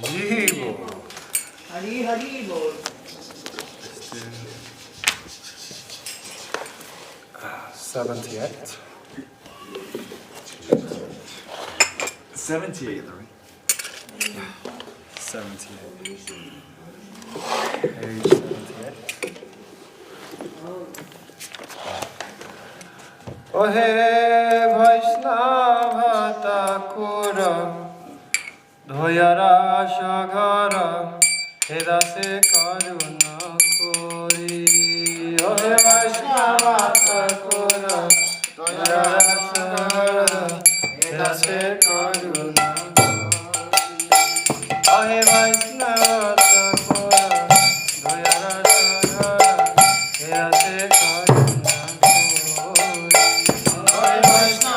जीवो हरी हरी बोल 78 78, right? 78 page 78 ओहे वैष्णव ठाकुर ধয়ারা সাগর হেদাসে করুণা করি ওহে বৈষ্ণব ঠাকুর ধয়ারা সাগর হেদাসে করুণা করি ওহে বৈষ্ণব ঠাকুর ধয়ারা সাগর হেদাসে করুণা করি ওহে বৈষ্ণব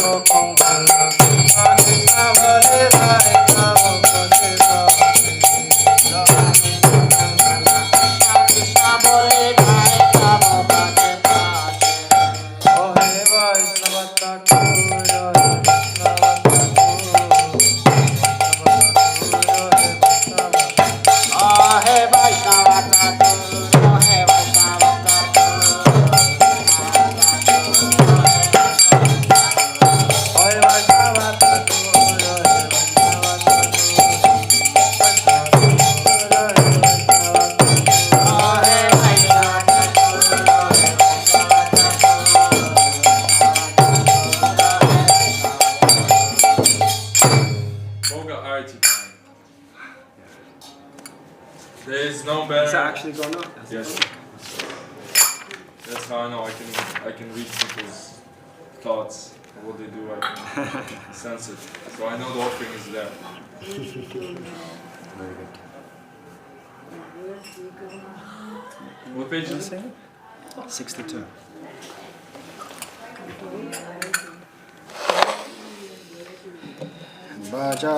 को कंगला कृष्ण बोले भाई कब कसे बाजे कृष्ण बोले भाई कब कसे बाजे ओहे वैष्णव ठाकुर हे वैष्णव ठाकुर हे वैष्णव Moga Arati time. There is no better. Is that actually gone up? Yes. That's how I know I can read people's thoughts or what they do. I can sense it. So I know the offering is there. Very good. What page is it? 62. Bhaja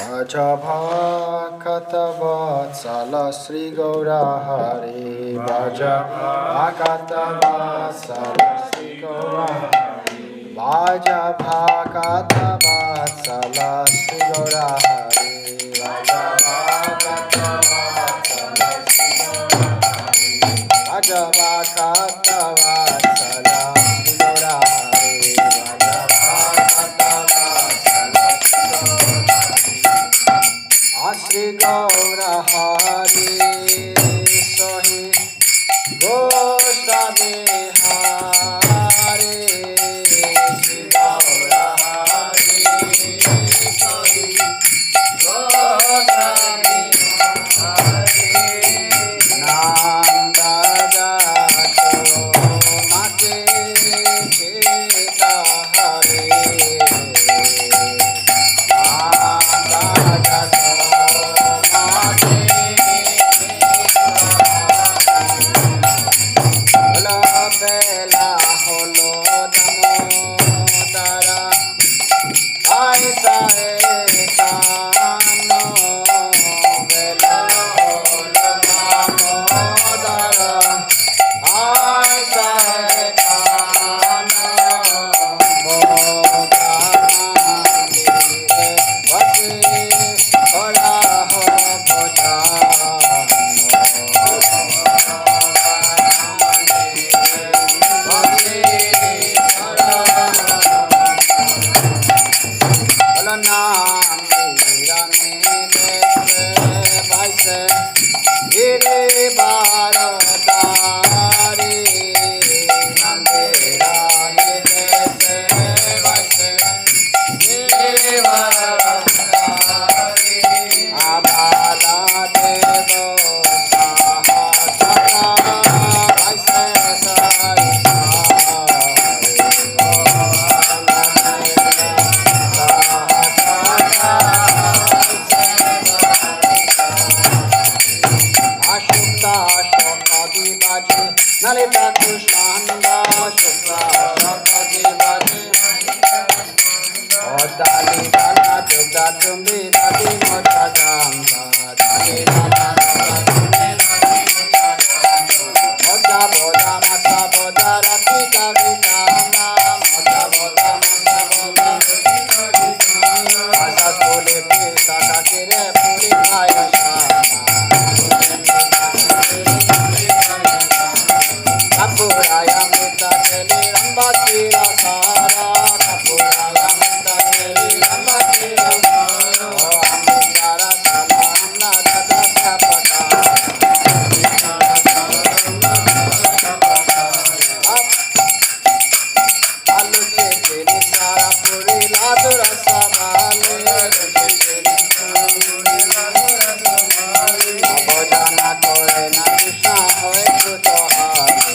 Bhakata Vatsala Sri Gaura Hari Bhaja Bhakata Vatsala Sri Gaura Hari Bhaja Bhakata Vatsala Sri Gaura Hari Bhaja Bhakata Vatsala Sri Gaura Hari Bhaja Bhakata Vatsala Sri Gaura Hari Bhaja Bhakata Vatsala Sri Gaura Hari Sohi Goswami Hari Sri Gaura Hari Sohi Goswami Hari Nanda Jato Mate Cheta Hari Nalita Kushnanda Shukla Shakati Bhaji Dali Dala Jugda Tumbi Dali Mota Jamba Dali Dala Mota Boda Mata Boda Ratika Vitana Mota Boda Mata Boda Asas Puli Pisa Kakire Puli Kaya Kapuraya Mita Keli Ramba Kira Sara Kapuraya Mita Keli Ramba Kira Sara Amritsara Salam Nada Kapata Alu Chekini Sara Puri Ladu Rasa Bale Abodana Kore Na Krishna Hoy Kutohari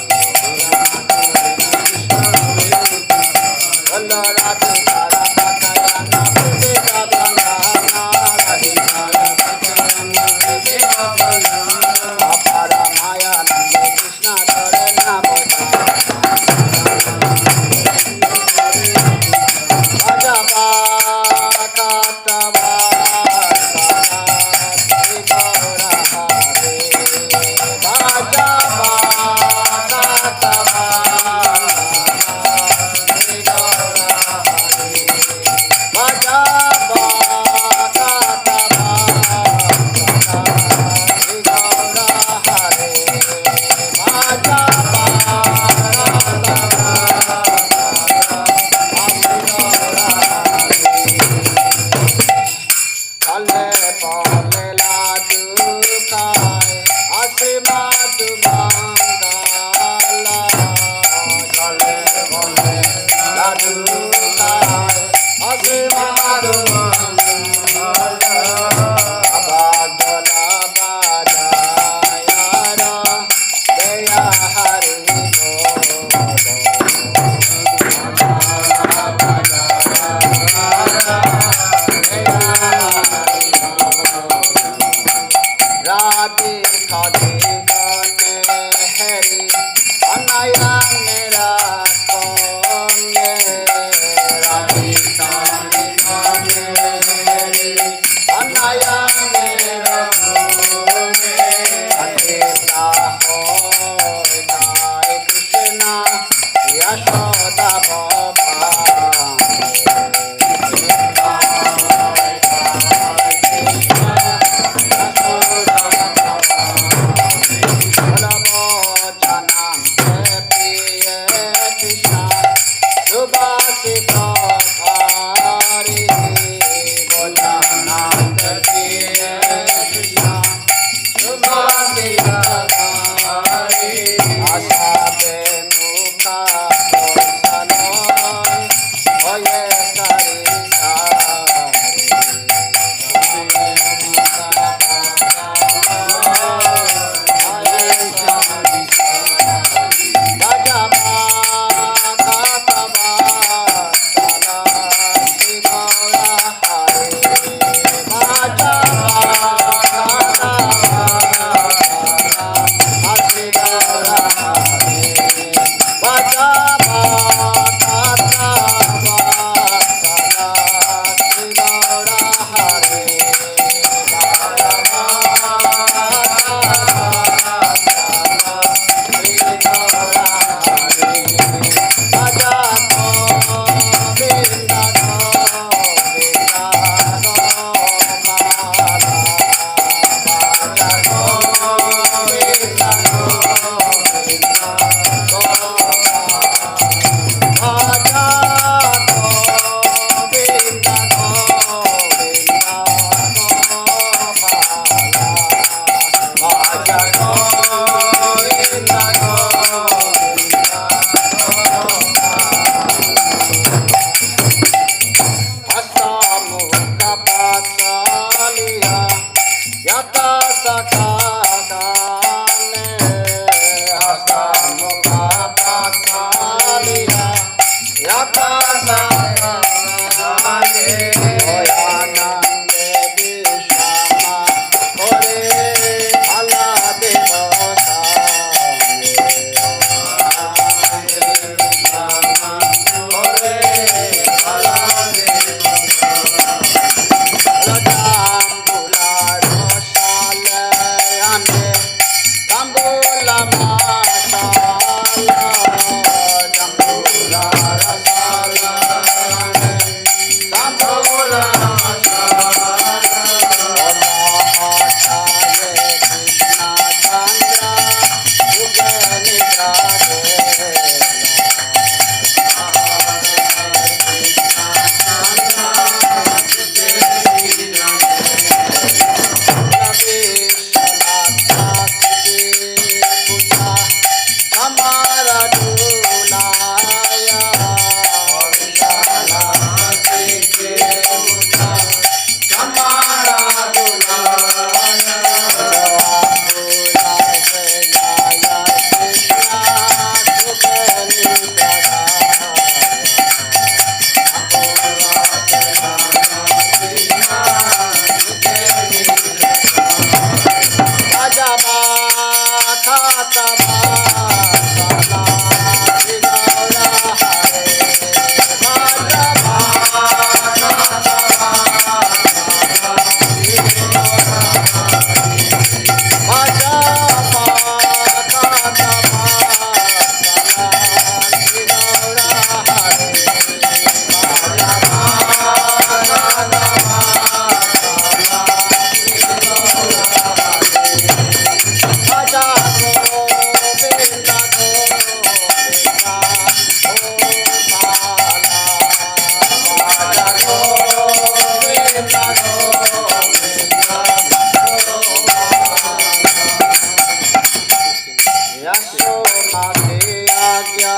आज्ञा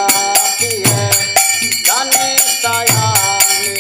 की है जाने सयाने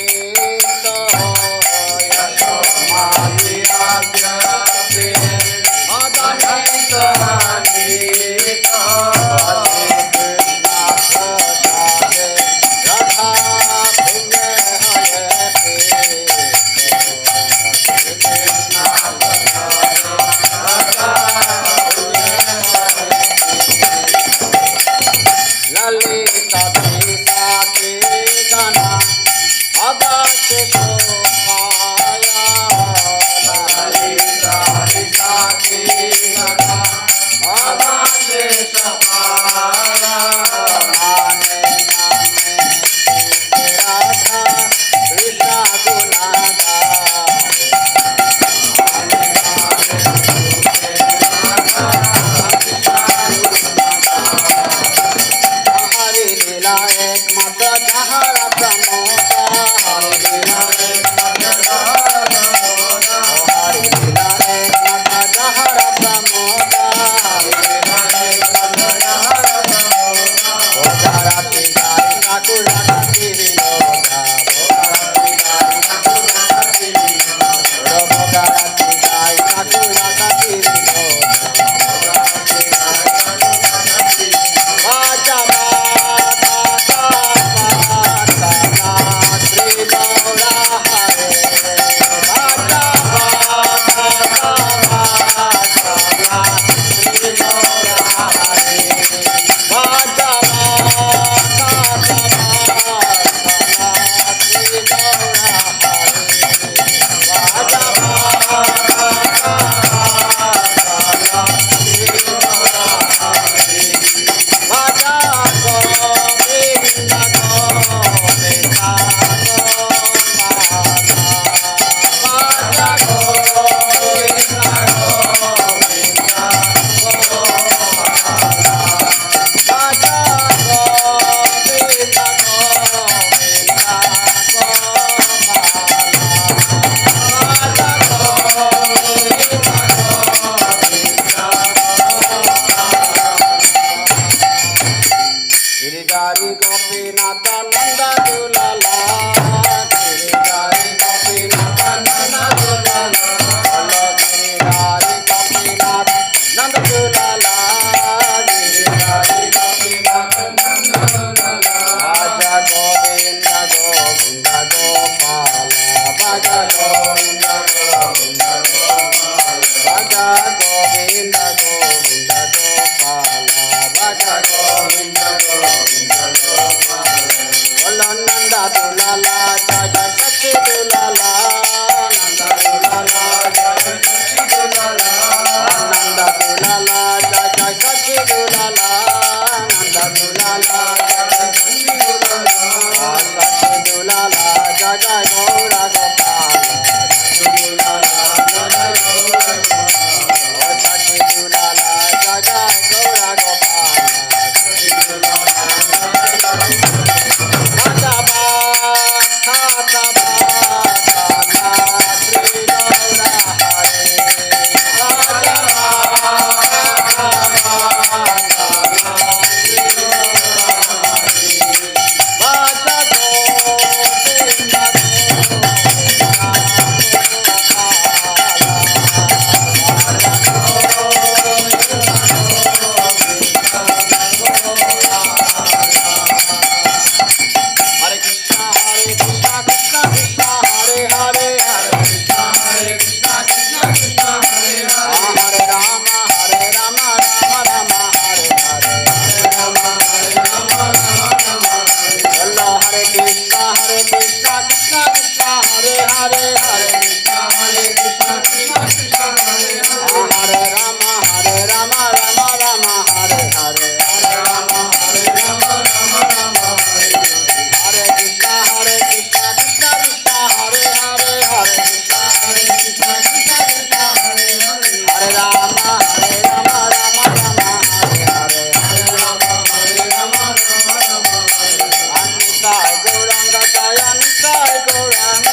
Gauranga Jaya Nitai Gauranga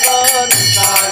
Nitai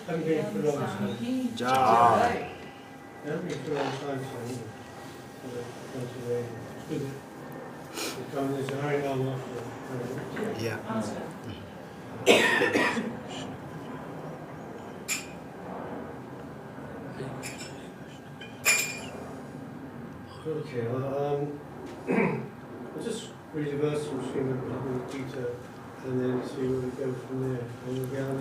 Haven't been for a long time. Haven't been for a long time, so it's good. There's a very long after. Yeah. Okay, I'll just read a verse from Srimad Bhagavad Gita and then see where we go from there. And we'll get on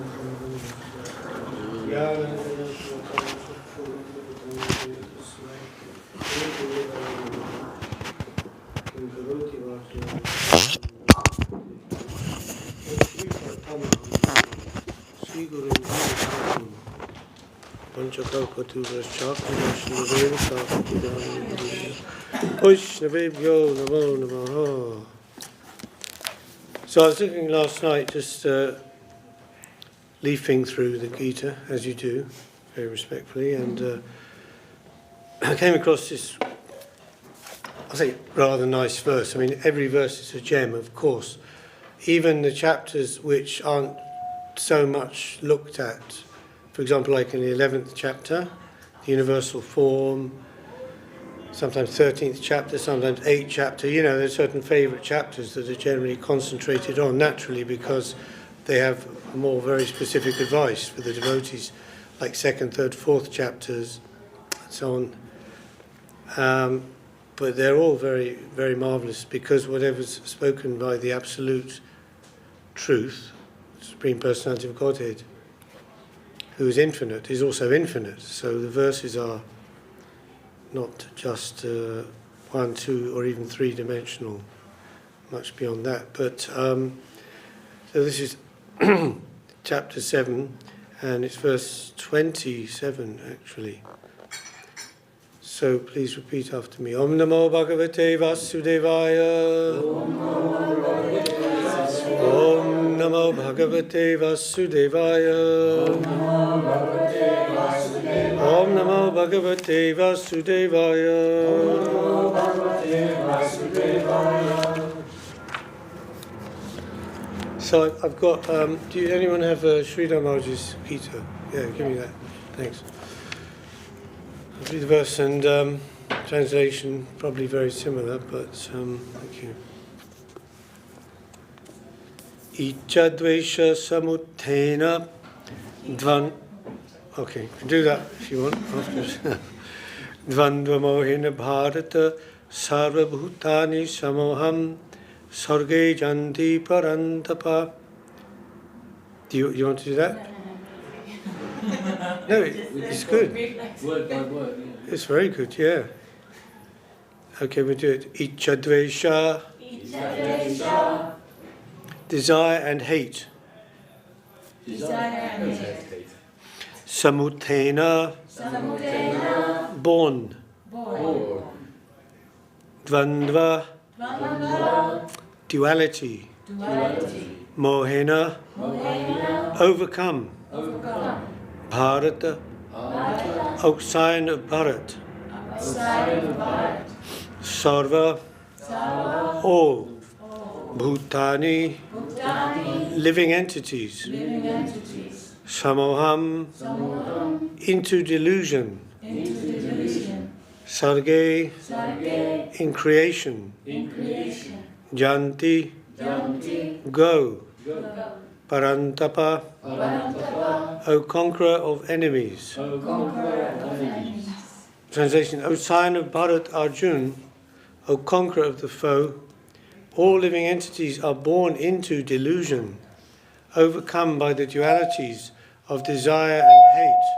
Vaishnavebhyo namo namaha. So I was looking last night, just leafing through the Gita, as you do, very respectfully, and I came across this, I think, rather nice verse. I mean, every verse is a gem, of course. Even the chapters which aren't so much looked at, for example, like in the 11th chapter, the universal form, sometimes 13th chapter, sometimes 8th chapter. You know, there's certain favourite chapters that are generally concentrated on, naturally, because they have more very specific advice for the devotees, like 2nd, 3rd, 4th chapters, and so on. But they're all very, very marvellous, because whatever's spoken by the Absolute Truth, Supreme Personality of Godhead, who is infinite, is also infinite. So the verses are not just 1, 2, or even 3-dimensional, much beyond that. But so this is chapter 7, and it's verse 27, actually. So please repeat after me. Om Namo Bhagavate Vasudevaya. Om Namo Bhagavate Vasudevaya. Om Namo Bhagavate Vasudevaya. So I've got, do anyone have Sridhar Maharaj's Gita? Yeah, give me that. Thanks. I'll read the verse and translation, probably very similar, but thank you. Ichadvesha samuthena dvan. Okay, you can do that if you want. Dvandva mohina bharata sarva bhutani samoham sarge janti parantapa. Do you want to do that? No, it's good. Word by word. It's very good, yeah. Okay, we'll do it. Ichadvesha. Desire and hate. Samuthena. Born. Dvandva. Duality. Mohena. Overcome. Bharata. Sign of Bharat. Sarva. All. Bhutani. Living entities. Samoham. Into delusion. Sarge. In creation. Janti. Go. Parantapa. O conqueror of enemies. Translation. O sign of Bharat Arjun, O conqueror of the foe, all living entities are born into delusion, overcome by the dualities of desire and hate.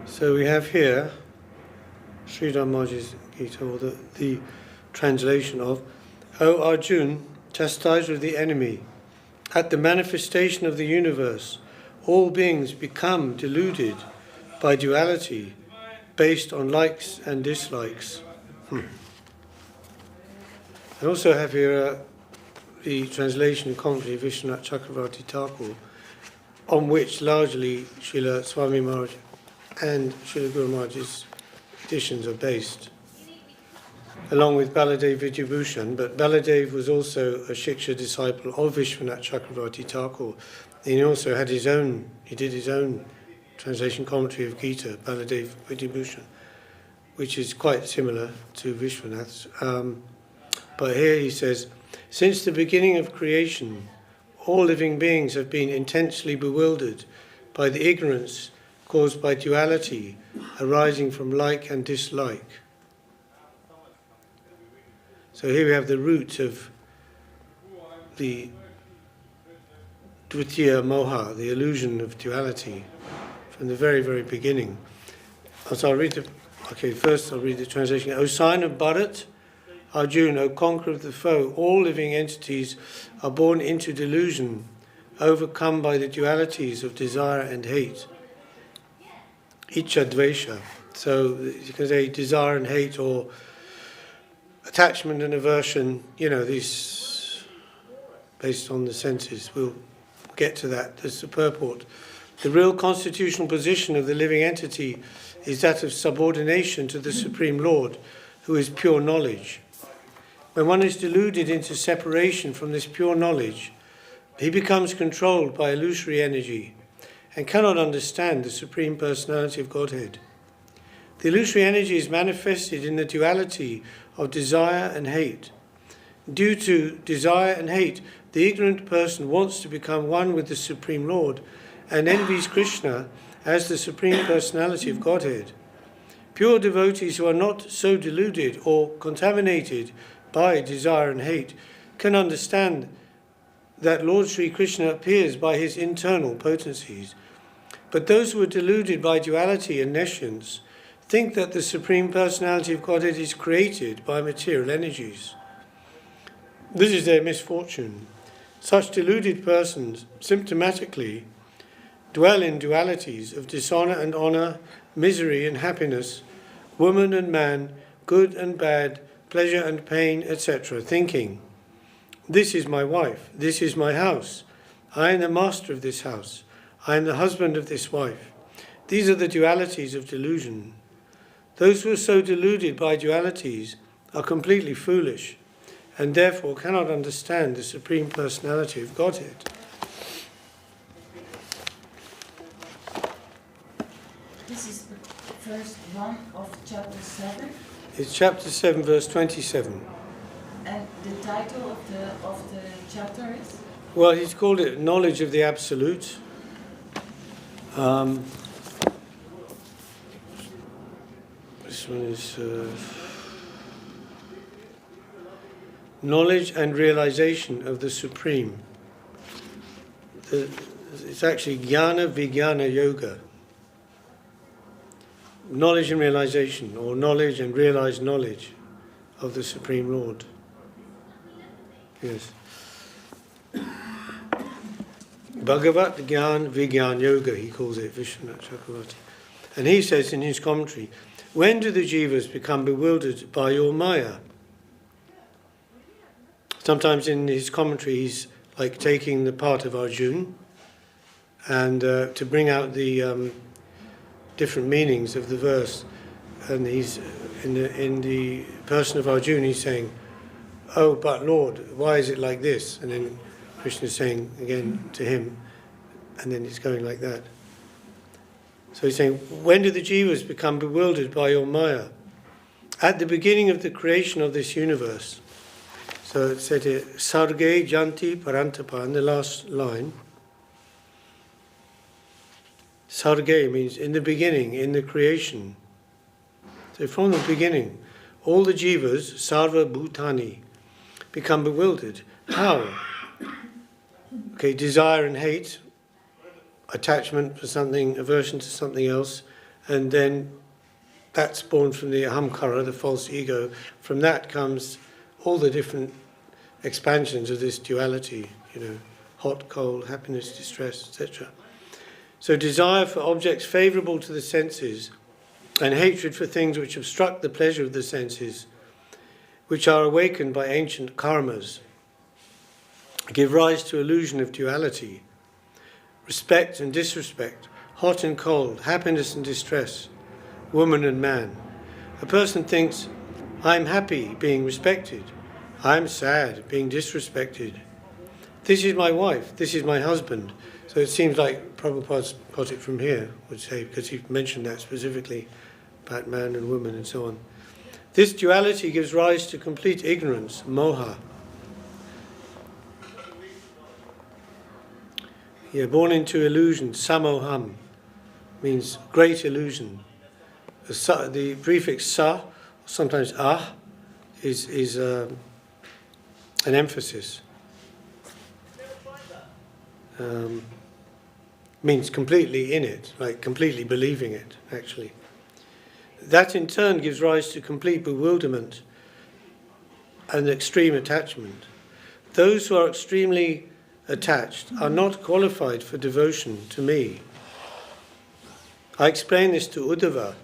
So we have here Sridhar Maharaj's Gita, or the translation of O Arjun, chastiser of the enemy, at the manifestation of the universe, all beings become deluded by duality based on likes and dislikes. I also have here the translation and commentary of Vishwanath Chakravarti Thakur, on which largely Srila Swami Maharaj and Srila Guru Maharaj's editions are based, along with Baladev Vidyabhushan. But Baladev was also a Shiksha disciple of Vishwanath Chakravarti Thakur. And he also had he did his own translation commentary of Gita, Baladev Vidyabhushan, which is quite similar to Vishwanath's. But here he says, since the beginning of creation, all living beings have been intensely bewildered by the ignorance caused by duality arising from like and dislike. So here we have the root of the Dvitiya Moha, the illusion of duality, from the very, very beginning. So I'll read first I'll read the translation. O sign of Bharat, Arjuna, O conqueror of the foe, all living entities are born into delusion, overcome by the dualities of desire and hate. Icha dvesha. So you can say desire and hate, or attachment and aversion, these based on the senses. We'll get to that. That's the purport. The real constitutional position of the living entity is that of subordination to the Supreme Lord, who is pure knowledge. When one is deluded into separation from this pure knowledge, he becomes controlled by illusory energy and cannot understand the Supreme Personality of Godhead. The illusory energy is manifested in the duality of desire and hate. Due to desire and hate, the ignorant person wants to become one with the Supreme Lord and envies Krishna as the Supreme Personality of Godhead. Pure devotees who are not so deluded or contaminated by desire and hate can understand that Lord Sri Krishna appears by his internal potencies. But those who are deluded by duality and nescience think that the Supreme Personality of Godhead is created by material energies. This is their misfortune. Such deluded persons symptomatically dwell in dualities of dishonor and honor, misery and happiness, woman and man, good and bad, pleasure and pain, etc., thinking, this is my wife, this is my house, I am the master of this house, I am the husband of this wife. These are the dualities of delusion. Those who are so deluded by dualities are completely foolish and therefore cannot understand the Supreme Personality of Godhead. This is the first one of chapter 7. It's chapter 7, verse 27. And the title of the chapter is? Well, he's called it Knowledge of the Absolute. This one is Knowledge and Realization of the Supreme. It's actually Jnana Vijnana Yoga. Knowledge and realization, or knowledge and realized knowledge of the Supreme Lord. Yes. Bhagavat Gyan Vigyan Yoga, he calls it, Vishwanath Chakravarti. And he says in his commentary, when do the jivas become bewildered by your maya? Sometimes in his commentary he's like taking the part of Arjuna and to bring out the different meanings of the verse, and he's in the person of Arjuna, he's saying, oh, but Lord, why is it like this? And then Krishna is saying again to him, and then it's going like that. So he's saying, when do the jivas become bewildered by your maya? At the beginning of the creation of this universe. So it said here, Sarge Janti Parantapa, in the last line. Sarge means in the beginning, in the creation. So from the beginning, all the jivas, sarva bhutani, become bewildered. How? Okay, desire and hate, attachment for something, aversion to something else, and then that's born from the ahamkara, the false ego. From that comes all the different expansions of this duality, hot, cold, happiness, distress, etc. So desire for objects favourable to the senses and hatred for things which obstruct the pleasure of the senses, which are awakened by ancient karmas, give rise to illusion of duality, respect and disrespect, hot and cold, happiness and distress, woman and man. A person thinks, I'm happy, being respected. I'm sad, being disrespected. This is my wife, this is my husband. So it seems like Prabhupada's got it from here, would say, because he mentioned that specifically about man and woman and so on. This duality gives rise to complete ignorance, moha. Born into illusion, samoham, means great illusion. The prefix sa, sometimes ah, is an emphasis. Means completely in it, like completely believing it, actually. That in turn gives rise to complete bewilderment and extreme attachment. Those who are extremely attached are not qualified for devotion to me. I explain this to Uddhava.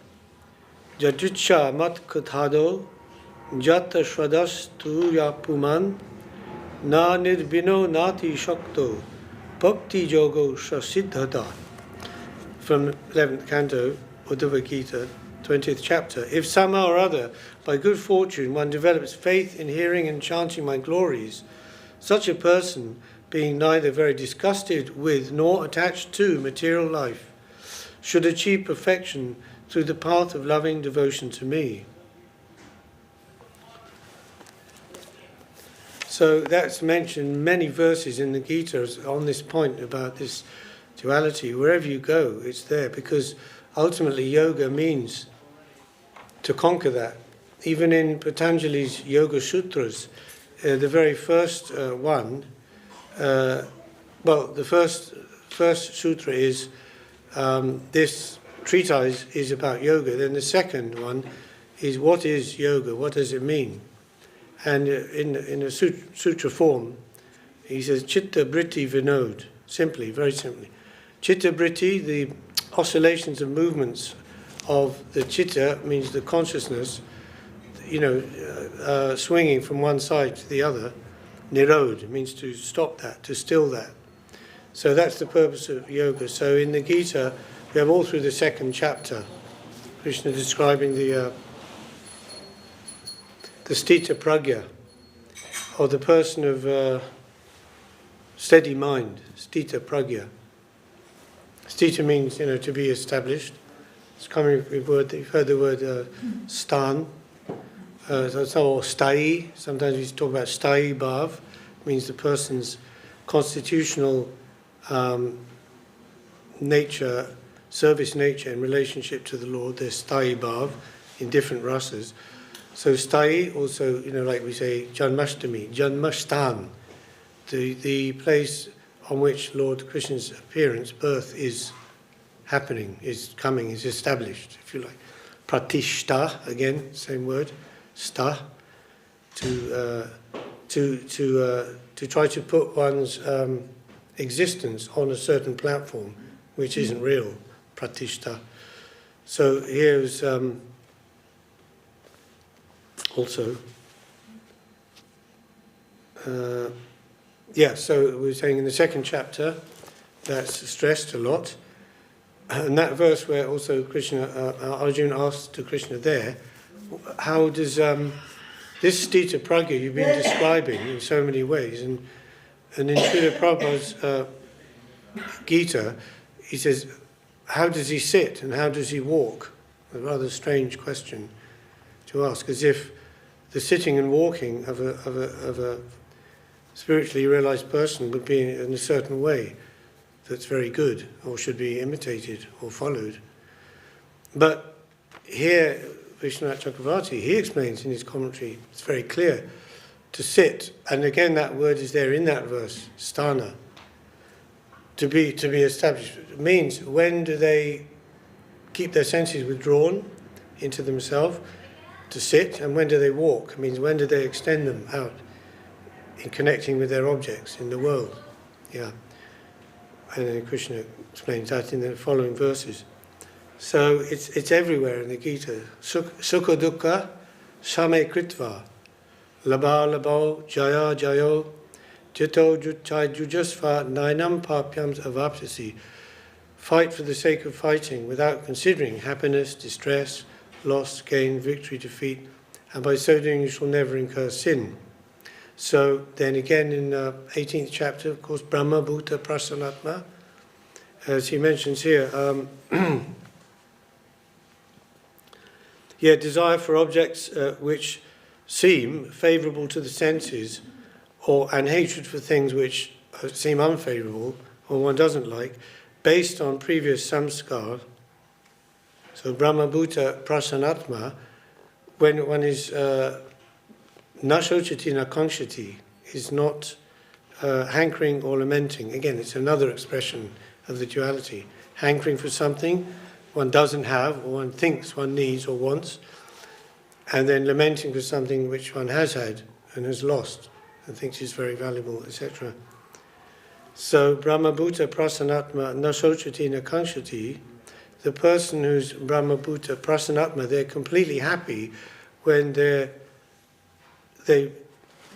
Jajucha mat kathado jata shradas tu ya puman na nirbino nati shakto bhakti yogo shasiddhata. From 11th canto, Uddhava Gita, 20th chapter. If somehow or other, by good fortune, one develops faith in hearing and chanting my glories, such a person, being neither very disgusted with nor attached to material life, should achieve perfection through the path of loving devotion to me. So that's mentioned many verses in the Gita on this point about this duality. Wherever you go, it's there, because ultimately yoga means to conquer that. Even in Patanjali's Yoga Sutras, the very first one, the first sutra is this treatise is about yoga. Then the second one is what is yoga? What does it mean? And in a sutra form, he says Chitta Britti Vinod, simply, very simply. Chitta Britti, the oscillations and movements of the chitta, means the consciousness, swinging from one side to the other. Nirod means to stop that, to still that. So that's the purpose of yoga. So in the Gita, we have all through the second chapter, Krishna describing the sthita pragya, or the person of steady mind, sthita pragya. Sthita means, to be established. It's coming from the word, you've heard the word stan, or stai. Sometimes we talk about stai bhav, means the person's constitutional nature, service nature in relationship to the Lord. There's stai bhav in different rasas. So stai also, like we say, Janmashtami, Janmashtan, the place on which Lord Krishna's appearance, birth, is happening, is coming, is established, if you like. Pratishta, again, same word, sta, to try to put one's existence on a certain platform, which isn't real, pratishta. So here's also, so we're saying in the second chapter, that's stressed a lot. And that verse where also Arjuna asked to Krishna there, how does this sthita pragya you've been describing in so many ways, and in Srila Prabhupada's Gita, he says, how does he sit and how does he walk? A rather strange question to ask, as if the sitting and walking of a spiritually realized person would be in a certain way that's very good or should be imitated or followed. But here, Vishwanath Chakravarti, he explains in his commentary, it's very clear, to sit, and again that word is there in that verse, sthana, to be established. It means when do they keep their senses withdrawn into themselves to sit, and when do they walk? It means when do they extend them out in connecting with their objects in the world. Yeah. And then Krishna explains that in the following verses. So it's everywhere in the Gita. Sukha dukkha same kritva labha labho jaya jayo jito juttai jujasva nainam papyams avaptasi. Fight for the sake of fighting without considering happiness, distress, loss, gain, victory, defeat, and by so doing you shall never incur sin. So then again in 18th chapter, of course, Brahma Bhuta Prasanatma, as he mentions here, desire for objects which seem favourable to the senses, and hatred for things which seem unfavourable or one doesn't like, based on previous samskar. So Brahma Bhuta Prasanatma, when one is nashochati nakangshati, is not hankering or lamenting. Again, it's another expression of the duality. Hankering for something one doesn't have, or one thinks one needs or wants, and then lamenting for something which one has had and has lost and thinks is very valuable, etc. So Brahma Bhuta Prasanatma nashochati nakangshati, the person who's Brahma Bhuta Prasanatma, they're completely happy when they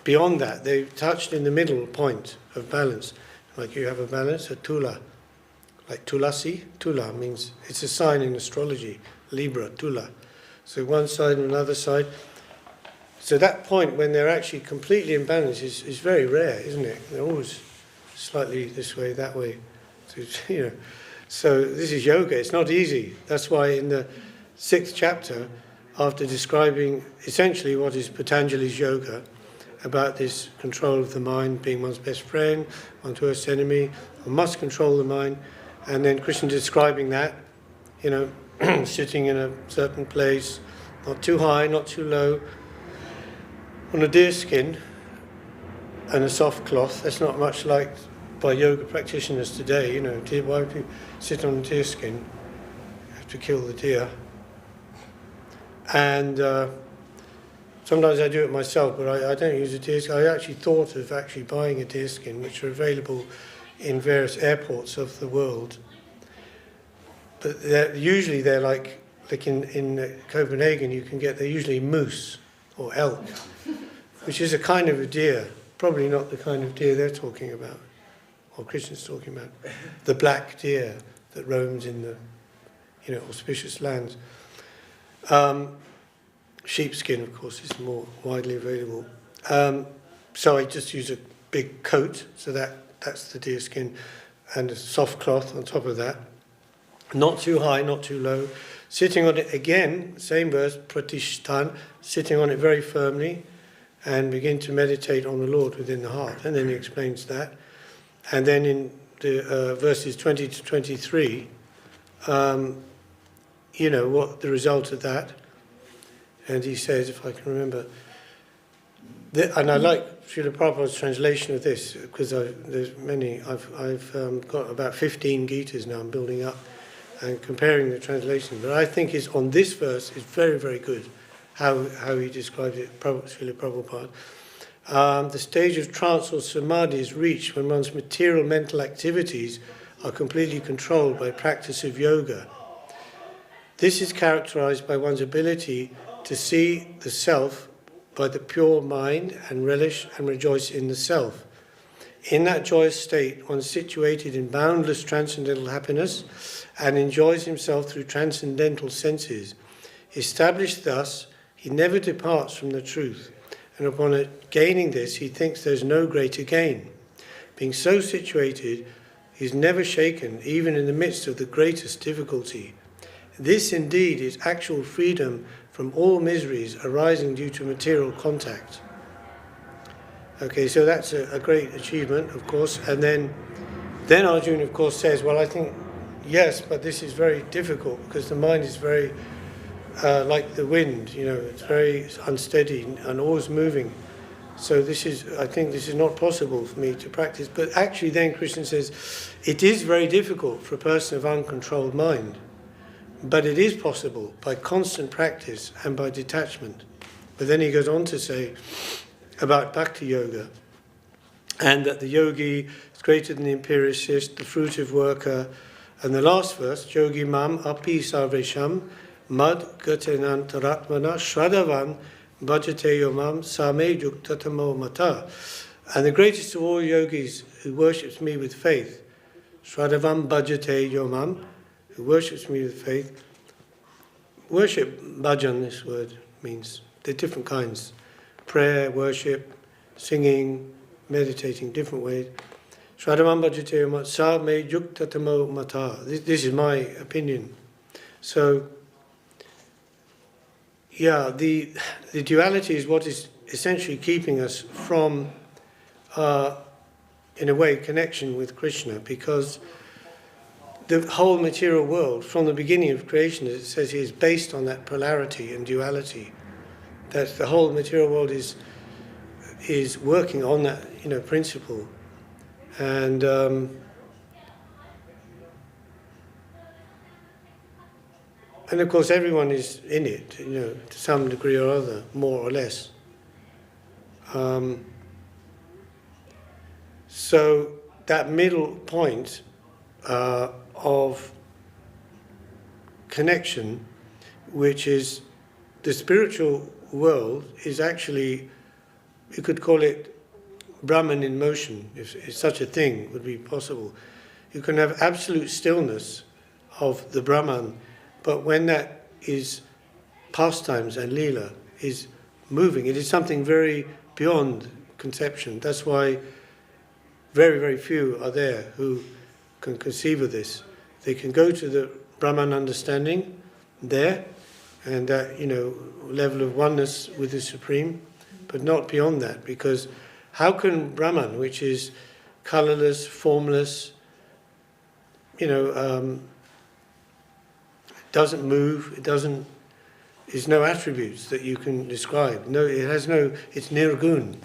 beyond that, they've touched in the middle point of balance. Like you have a balance, a tula. Like tulasi, tula means, it's a sign in astrology, Libra, tula. So one side and another side. So that point when they're actually completely in balance is very rare, isn't it? They're always slightly this way, that way. So, so this is yoga, it's not easy. That's why in the 6th chapter, after describing essentially what is Patanjali's yoga, about this control of the mind being one's best friend, one's worst enemy, one must control the mind, and then Krishna describing that, sitting in a certain place, not too high, not too low, on a deer skin and a soft cloth. That's not much liked by yoga practitioners today. Why would you sit on a deer skin? You have to kill the deer. And sometimes I do it myself, but I don't use a deer skin. I actually thought of buying a deer skin, which are available in various airports of the world. But usually they're like in Copenhagen, they're usually moose or elk, which is a kind of a deer, probably not the kind of deer they're talking about, or Krishna's talking about, the black deer that roams in the auspicious lands. Sheepskin, of course, is more widely available. So I just use a big coat, so that's the deer skin, and a soft cloth on top of that. Not too high, not too low. Sitting on it again, same verse, pratishtan, sitting on it very firmly, and begin to meditate on the Lord within the heart. And then he explains that. And then in the verses 20 to 23, what the result of that. And he says, if I can remember, and I like Srila Prabhupada's translation of this, because there's many. I've got about 15 Gitas now I'm building up and comparing the translation. But I think is on this verse is very, very good, how he described it, Srila Prabhupada. The stage of trance or samadhi is reached when one's material mental activities are completely controlled by practice of yoga. This is characterized by one's ability to see the self by the pure mind and relish and rejoice in the self. In that joyous state, one is situated in boundless transcendental happiness and enjoys himself through transcendental senses. Established thus, he never departs from the truth, and upon gaining this, he thinks there is no greater gain. Being so situated, he is never shaken, even in the midst of the greatest difficulty. This indeed is actual freedom from all miseries arising due to material contact. Okay, so that's a great achievement, of course. And then Arjuna, of course, says, well, I think, yes, but this is very difficult because the mind is very like the wind, it's very unsteady and always moving. So I think this is not possible for me to practice. But actually then Krishna says, it is very difficult for a person of uncontrolled mind. But it is possible by constant practice and by detachment. But then he goes on to say about Bhakti Yoga, and that the yogi is greater than the empiricist, the fruitive worker. And the last verse, yogi mam api sarvesham mad gatenantaratmana shraddhavan bhajate yomam same yuktatamo mata. And the greatest of all yogis who worships me with faith, shraddhavan bhajate yomam, who worships me with faith. Worship, bhajan, this word means, there are different kinds. Prayer, worship, singing, meditating, different ways. Shraddhavan bhajate yomam sa me yuktatamo mata. This is my opinion. So, yeah, the duality is what is essentially keeping us from, in a way, connection with Krishna, because the whole material world, from the beginning of creation, as it says here, is based on that polarity and duality. That the whole material world is working on that, principle, and of course everyone is in it, to some degree or other, more or less. So that middle point of connection, which is the spiritual world, is actually, you could call it Brahman in motion, if such a thing would be possible. You can have absolute stillness of the Brahman, but when that is pastimes and Leela, is moving, it is something very beyond conception. That's why very, very few are there who can conceive of this. They can go to the Brahman understanding there, and that, level of oneness with the Supreme, but not beyond that, because how can Brahman, which is colourless, formless, doesn't move, there's no attributes that you can describe. No, it's nirgun,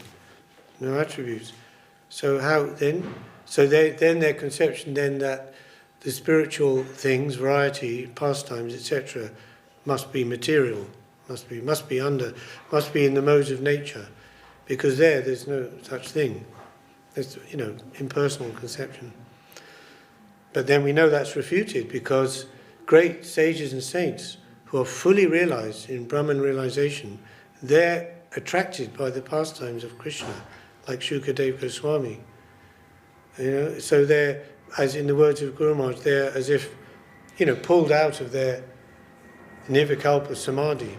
no attributes. So how then? So then their conception then that the spiritual things, variety, pastimes, etc., must be material, must be in the modes of nature, because there's no such thing. There's impersonal conception. But then we know that's refuted, because great sages and saints who are fully realized in Brahman realization, they're attracted by the pastimes of Krishna, like Shukadeva Goswami. So they're, as in the words of Guru Maharaj, they're as if, pulled out of their nirvikalpa samadhi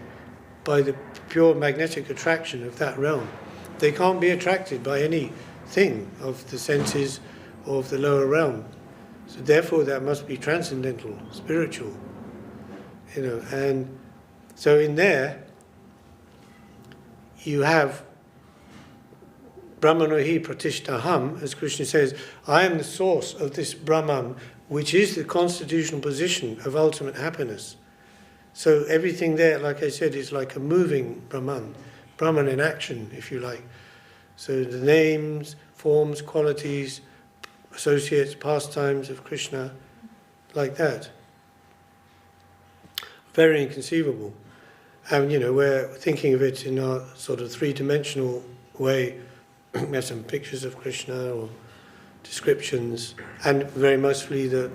by the pure magnetic attraction of that realm. They can't be attracted by anything of the senses or of the lower realm. So therefore that must be transcendental, spiritual. And so in there you have Brahmanohi pratishtaham, as Krishna says, I am the source of this Brahman, which is the constitutional position of ultimate happiness. So everything there, like I said, is like a moving Brahman in action, if you like. So the names, forms, qualities, associates, pastimes of Krishna, like that. Very inconceivable. And, we're thinking of it in our sort of three-dimensional way. We have some pictures of Krishna or descriptions, and very mostly the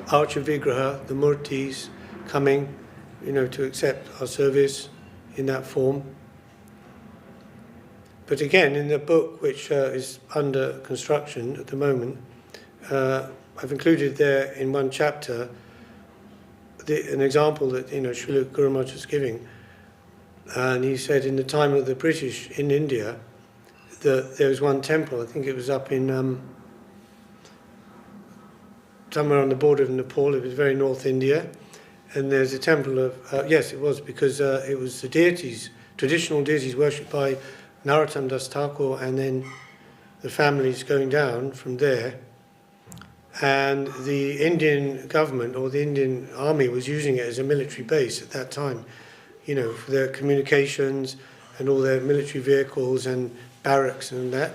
Archa Vigraha, the Murtis, coming, to accept our service in that form. But again, in the book, which is under construction at the moment, I've included there in one chapter an example that Srila Guru Maharaj was giving, and he said in the time of the British in India, there was one temple, I think it was up in somewhere on the border of Nepal, it was very North India, and there's a temple of, yes it was, because it was the deities, traditional deities worshipped by Narottam Das Thakur, and then the families going down from there, and the Indian government or the Indian army was using it as a military base at that time, for their communications and all their military vehicles and barracks and that.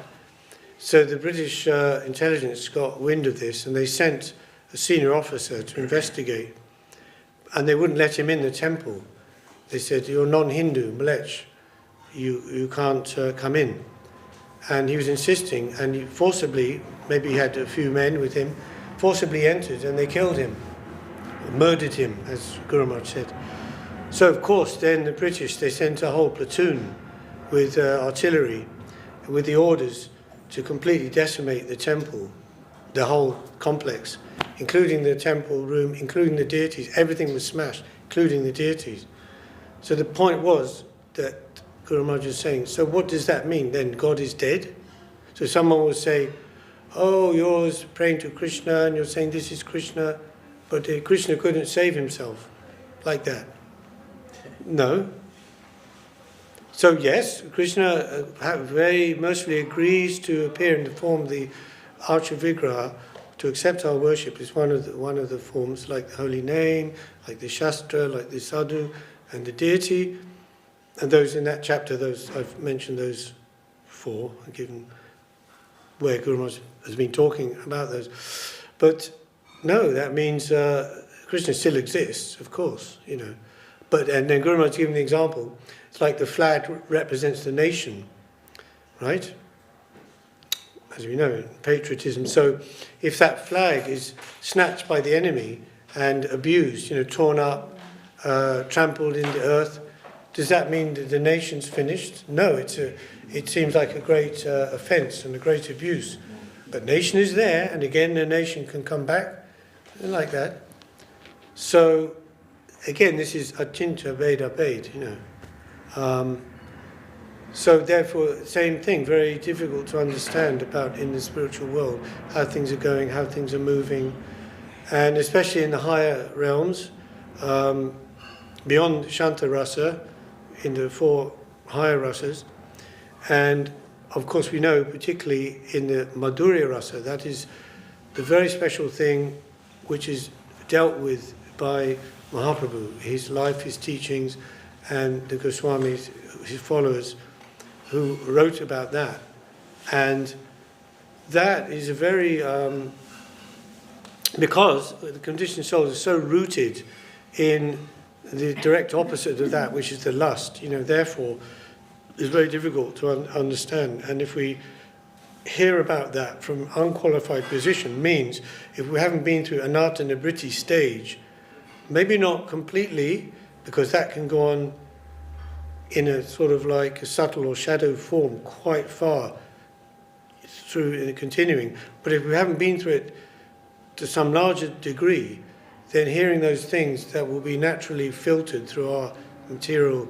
So the British intelligence got wind of this, and they sent a senior officer to investigate, and they wouldn't let him in the temple. They said, you're non-Hindu, Mlech, you can't come in. and he was insisting, and he forcibly, maybe he had a few men with him, forcibly entered, and they killed him, murdered him, as Guru Maharaj said. So of course then the British, they sent a whole platoon with artillery, with the orders to completely decimate the temple, the whole complex, including the temple room, including the deities. Everything was smashed, including the deities. So the point was that Guru Maharaj was saying, so what does that mean? Then God is dead? So someone will say, oh, you're praying to Krishna and you're saying this is Krishna, but Krishna couldn't save himself like that. No. So yes, Krishna very mercifully agrees to appear in the form of the Archa Vigraha, to accept our worship is one of the forms, like the holy name, like the Shastra, like the sadhu, and the deity. And those in that chapter, those I've mentioned those four, given where Guru Maharaj has been talking about those. But no, that means Krishna still exists, of course, you know. But and then Guru Maharaj given the example. It's like the flag represents the nation, right? As we know, patriotism. So if that flag is snatched by the enemy and abused, you know, torn up, trampled into earth, does that mean that the nation's finished? No, it seems like a great offence and a great abuse. But nation is there, and again the nation can come back, and like that. So again, this is Achinta Veda Bhed, you know. So therefore, same thing, very difficult to understand about in the spiritual world, how things are going, how things are moving, and especially in the higher realms, beyond Shanta Rasa, in the four higher rasas, and of course we know particularly in the Madhurya Rasa, that is the very special thing which is dealt with by Mahaprabhu, his life, his teachings, and the Goswamis, his followers, who wrote about that. And that is a very, because the conditioned souls are so rooted in the direct opposite of that, which is the lust, you know, therefore it's very difficult to understand. And if we hear about that from unqualified position, means if we haven't been through Anatta Nibriti stage, maybe not completely, because that can go on in a sort of like a subtle or shadow form quite far through in continuing. But if we haven't been through it to some larger degree, then hearing those things that will be naturally filtered through our material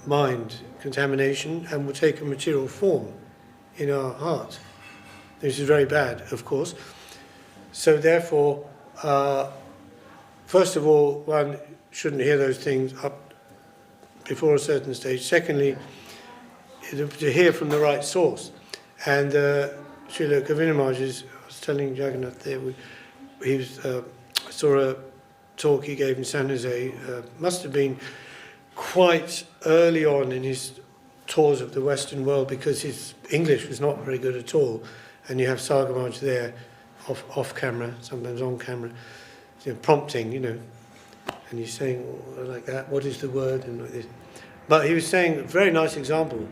mind contamination and will take a material form in our heart. This is very bad, of course. So therefore, first of all, one shouldn't hear those things up before a certain stage. Secondly, to hear from the right source. And Srila Govinda Maharaj, I was telling Jagannath there, he was, I saw a talk he gave in San Jose, must have been quite early on in his tours of the Western world, because his English was not very good at all. And you have Sagar Maharaj there, off camera, sometimes on camera, you know, prompting, you know, and he's saying like that, what is the word, and like this. But he was saying a very nice example,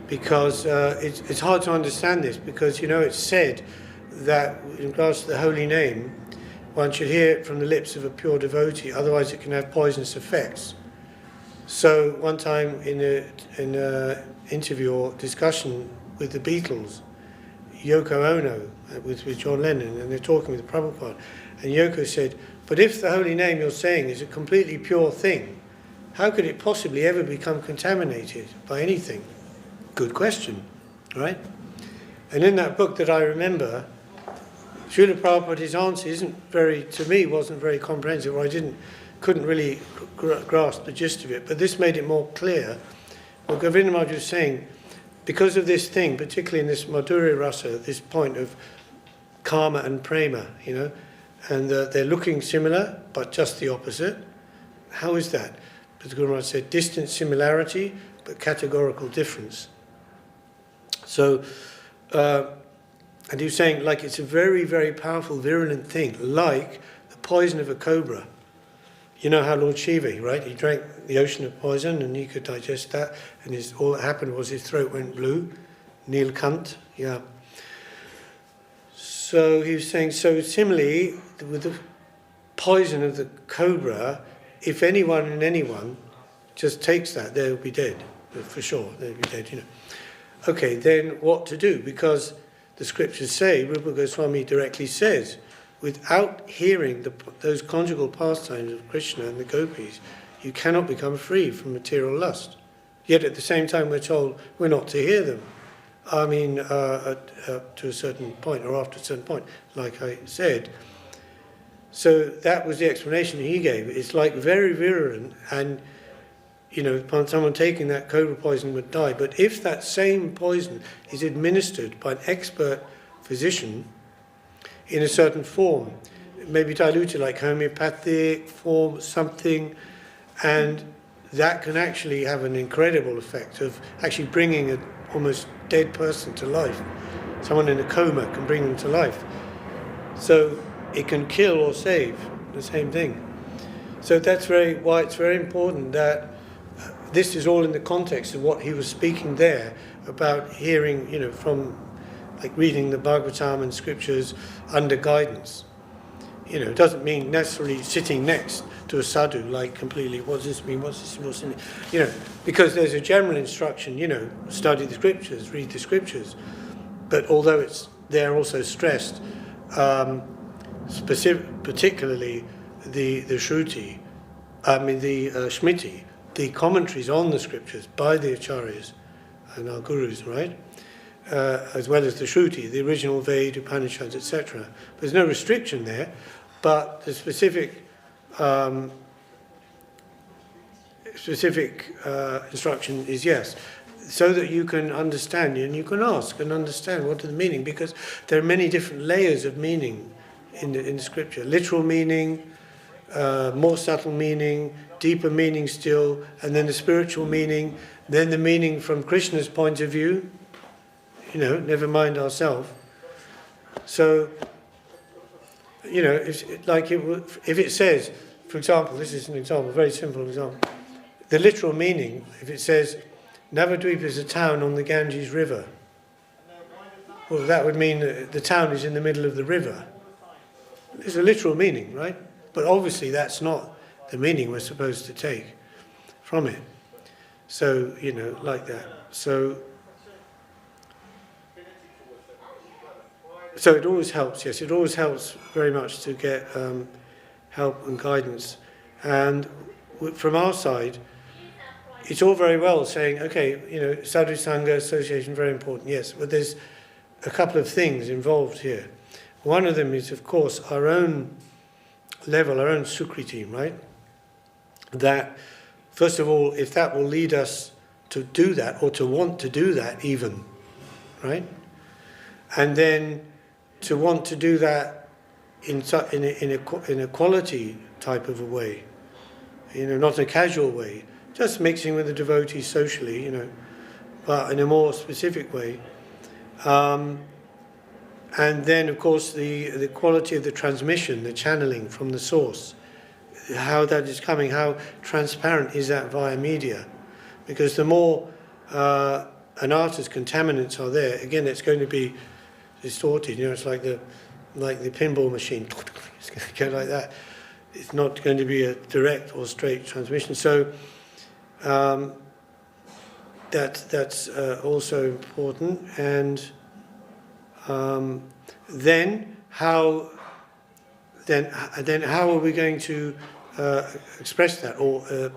because it's hard to understand this, because, you know, it's said that in regards to the holy name, one should hear it from the lips of a pure devotee, otherwise it can have poisonous effects. So one time in an interview or discussion with the Beatles, Yoko Ono with John Lennon, and they're talking with Prabhupada, and Yoko said, but if the holy name you're saying is a completely pure thing, how could it possibly ever become contaminated by anything? Good question, right? And in that book that I remember, Srila Prabhupada's answer wasn't very comprehensive, or couldn't really grasp the gist of it, but this made it more clear. What Govinda Maharaj was saying, because of this thing, particularly in this Madhurya Rasa, this point of karma and prema, you know, and they're looking similar, but just the opposite. How is that? As Guru Maharaj said, distant similarity, but categorical difference. So, and he was saying, like, it's a very, very powerful, virulent thing, like the poison of a cobra. You know how Lord Shiva, right? He drank the ocean of poison and he could digest that, and all that happened was his throat went blue. Nilkant, yeah. So he was saying, so similarly, with the poison of the cobra, if anyone just takes that, they'll be dead, for sure, they'll be dead, you know. Okay, then what to do? Because the scriptures say, Rupa Goswami directly says, without hearing those conjugal pastimes of Krishna and the gopis, you cannot become free from material lust. Yet at the same time we're told we're not to hear them. I mean, to a certain point, or after a certain point, like I said. So that was the explanation he gave. It's like very virulent, and you know, upon someone taking that cobra poison would die. But if that same poison is administered by an expert physician in a certain form, it may be diluted like homeopathic form, something, and that can actually have an incredible effect of actually bringing an almost dead person to life. Someone in a coma can bring them to life. So it can kill or save, the same thing. So that's why it's very important that this is all in the context of what he was speaking there about hearing, you know, from like reading the Bhagavatam and scriptures under guidance. You know, it doesn't mean necessarily sitting next to a sadhu, like completely, what does this mean, what's this, what's in it? You know, because there's a general instruction, you know, study the scriptures, read the scriptures. But although it's there also stressed, particularly the Shruti, the Shmiti, the commentaries on the scriptures by the acharyas and our gurus, right? As well as the Shruti, the original Veda, Upanishads, etc. There's no restriction there, but the specific instruction is yes, so that you can understand and you can ask and understand what is the meaning, because there are many different layers of meaning in the scripture. Literal meaning, more subtle meaning, deeper meaning still, and then the spiritual meaning, then the meaning from Krishna's point of view, you know, never mind ourselves. So, you know, if it says, for example, this is an example, a very simple example, the literal meaning, if it says, Navadvip is a town on the Ganges River, well, that would mean that the town is in the middle of the river. It's a literal meaning, right? But obviously that's not the meaning we're supposed to take from it. So, you know, like that. So it always helps, yes, it always helps very much to get help and guidance. And from our side, it's all very well saying, okay, you know, Sadhu Sangha association, very important, yes, but there's a couple of things involved here. One of them is, of course, our own level, our own Sukriti, right? That, first of all, if that will lead us to do that, or to want to do that even, right? And then to want to do that in a quality type of a way, you know, not a casual way, just mixing with the devotees socially, you know, but in a more specific way. And then, of course, the quality of the transmission, the channeling from the source, how that is coming, how transparent is that via media? Because the more an artist's contaminants are there, again, it's going to be distorted. You know, it's like the pinball machine. It's going to go like that. It's not going to be a direct or straight transmission. So that's also important. And then how are we going to express that or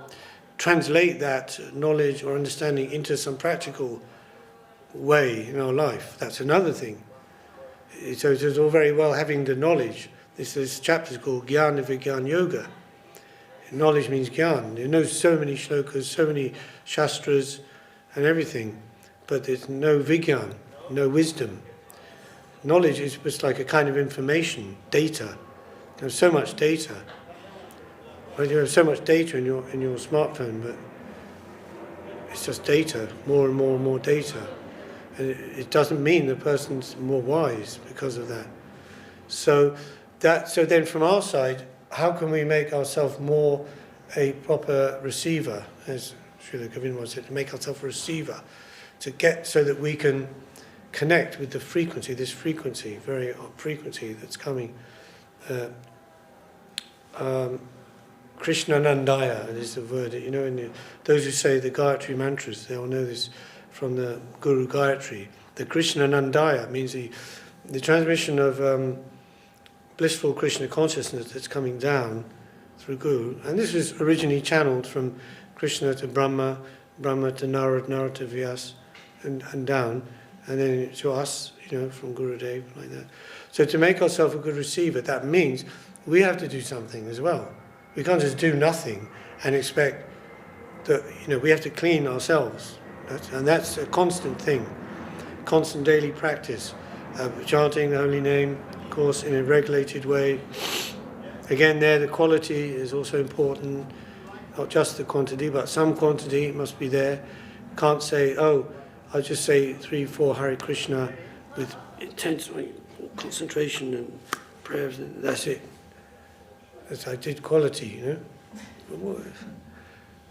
translate that knowledge or understanding into some practical way in our life? That's another thing. So it's all very well having the knowledge. This chapter is called Jnana Vigyan Yoga. Knowledge means Gyan. You know so many shlokas, so many shastras and everything, but there's no Vigyan, no wisdom. Knowledge is just like a kind of information, data. There's so much data. Right? You have so much data in your smartphone, but it's just data, more and more and more data. And it doesn't mean the person's more wise because of that. So then from our side, how can we make ourselves more a proper receiver, as Srila Govinda said, to make ourselves a receiver, to get so that we can connect with the frequency, this frequency, very frequency that's coming. Krishnanandaya is the word, you know, and those who say the Gayatri mantras, they all know this from the Guru Gayatri. The Krishnanandaya means the transmission of blissful Krishna consciousness that's coming down through Guru. And this was originally channeled from Krishna to Brahma, Brahma to Narad, Narad to Vyas, and down, and then to us, you know, from Gurudev, like that. So to make ourselves a good receiver, that means we have to do something as well. We can't just do nothing and expect that, you know, we have to clean ourselves. And that's a constant thing, constant daily practice. Chanting the holy name, of course, in a regulated way. Again, there the quality is also important, not just the quantity, but some quantity must be there. Can't say, oh, I'll just say 3-4 Hare Krishna with intense concentration and prayers, and that's it. That's I did quality, you know.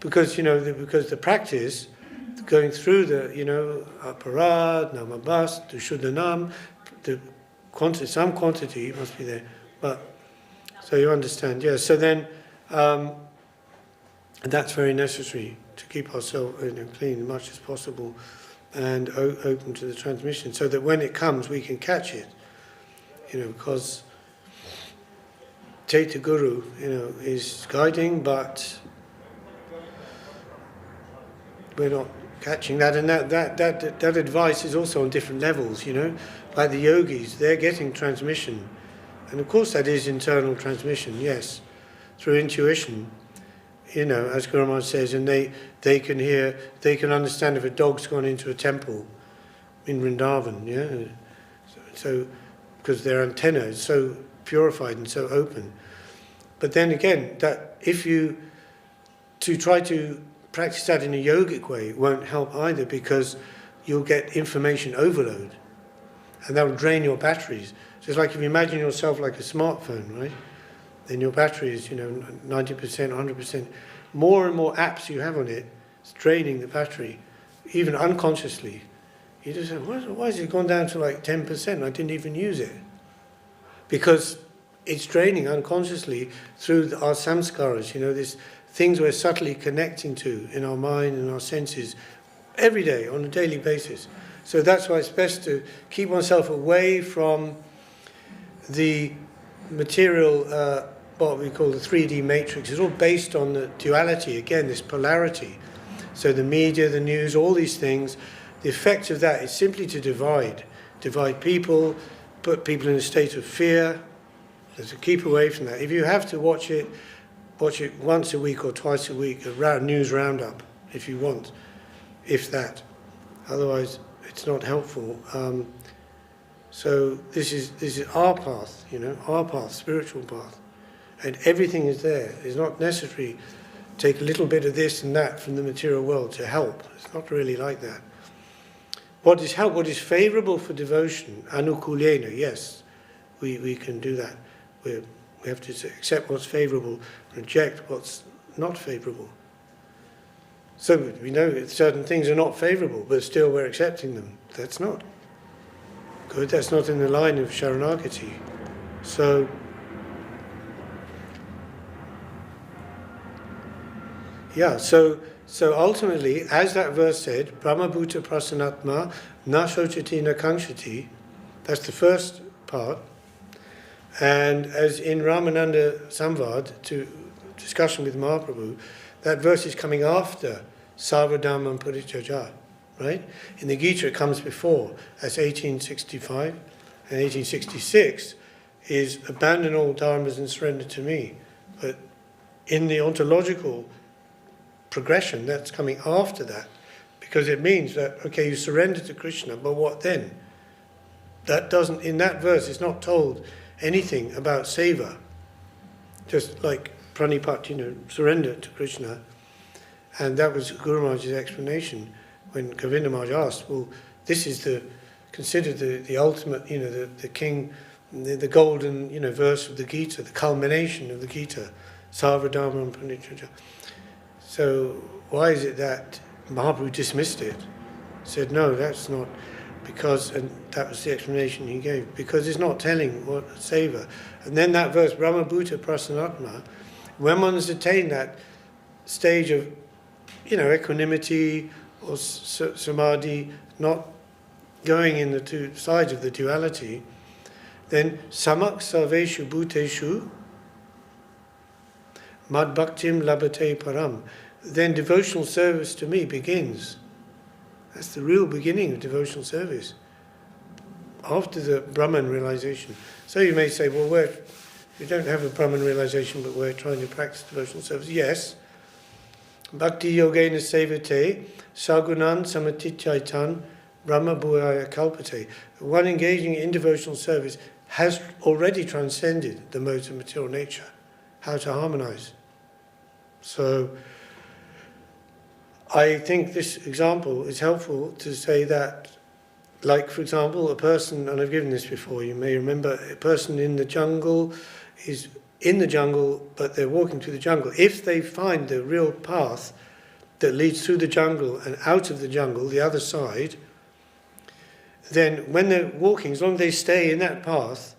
Because, you know, because the practice, going through the, you know, Aparad, Namabas, to Shuddhanam, the quantity, some quantity must be there. But, so you understand, yeah. So then, that's very necessary to keep ourselves, you know, clean as much as possible and open to the transmission, so that when it comes we can catch it, you know, because Chaitya Guru, you know, is guiding, but we're not catching that, and that advice is also on different levels, you know, like the yogis, they're getting transmission, and of course that is internal transmission, yes, through intuition, you know, as Guru Maharaj says, and they can hear, they can understand if a dog's gone into a temple in Vrindavan, yeah, so because their antenna is so purified and so open. But then again, that if you to try to practice that in a yogic way won't help either, because you'll get information overload and that will drain your batteries. So it's like if you imagine yourself like a smartphone, right? Then your battery is, you know, 90%, 100%. More and more apps you have on it, it's draining the battery, even unconsciously. You just say, why has it gone down to like 10%? I didn't even use it. Because it's draining unconsciously through our samskaras, you know, these things we're subtly connecting to in our mind and our senses every day on a daily basis. So that's why it's best to keep oneself away from the material, what we call the 3D matrix. It's all based on the duality, again, this polarity. So the media, the news, all these things, the effect of that is simply to divide people, put people in a state of fear. So to keep away from that. If you have to watch it once a week or twice a week, a news roundup, if you want, if that. Otherwise, it's not helpful. So this is our path, you know, our path, spiritual path. And everything is there. It's not necessary to take a little bit of this and that from the material world to help. It's not really like that. What is help, what is favourable for devotion, anukulena, yes, we can do that. We have to accept what's favourable, reject what's not favourable. So we know that certain things are not favourable, but still we're accepting them. That's not good. That's not in the line of Sharanagati. So yeah, so ultimately, as that verse said, Brahmabhuta prasanatma na shochati na kangshati, that's the first part. And as in Ramananda Samvad, to discussion with Mahaprabhu, that verse is coming after Sarvadhamam Parityajat, right? In the Gita it comes before, as 1865 and 1866 is abandon all dharmas and surrender to me. But in the ontological progression, that's coming after that, because it means that, okay, you surrender to Krishna, but what then? That doesn't, in that verse, it's not told anything about seva. Just like pranipat, you know, surrender to Krishna. And that was Guru Maharaj's explanation when Govinda Maharaj asked, well, this is considered the ultimate, you know, the king, the golden, you know, verse of the Gita, the culmination of the Gita, Sarvadharma Panichaja. So why is it that Mahaprabhu dismissed it? Said, no, that's not. because, and that was the explanation he gave, because it's not telling what seva. And then that verse, Brahma Bhuta Prasanatma, when one's attained that stage of, equanimity or samadhi, not going in the two sides of the duality, then samak sarveshu bhuteshu mad bhaktim labate param. Then devotional service to me begins. That's the real beginning of devotional service, after the Brahman realization. So you may say, well, we don't have a Brahman realization, but we're trying to practice devotional service. Yes. Bhakti yogena sevate sagunan samatichaitan brahma bhuaya kalpate. One engaging in devotional service has already transcended the modes of material nature. How to harmonize. So I think this example is helpful to say that, like, for example, a person, and I've given this before, you may remember, a person in the jungle is in the jungle, but they're walking through the jungle. If they find the real path that leads through the jungle and out of the jungle, the other side, then when they're walking, as long as they stay in that path,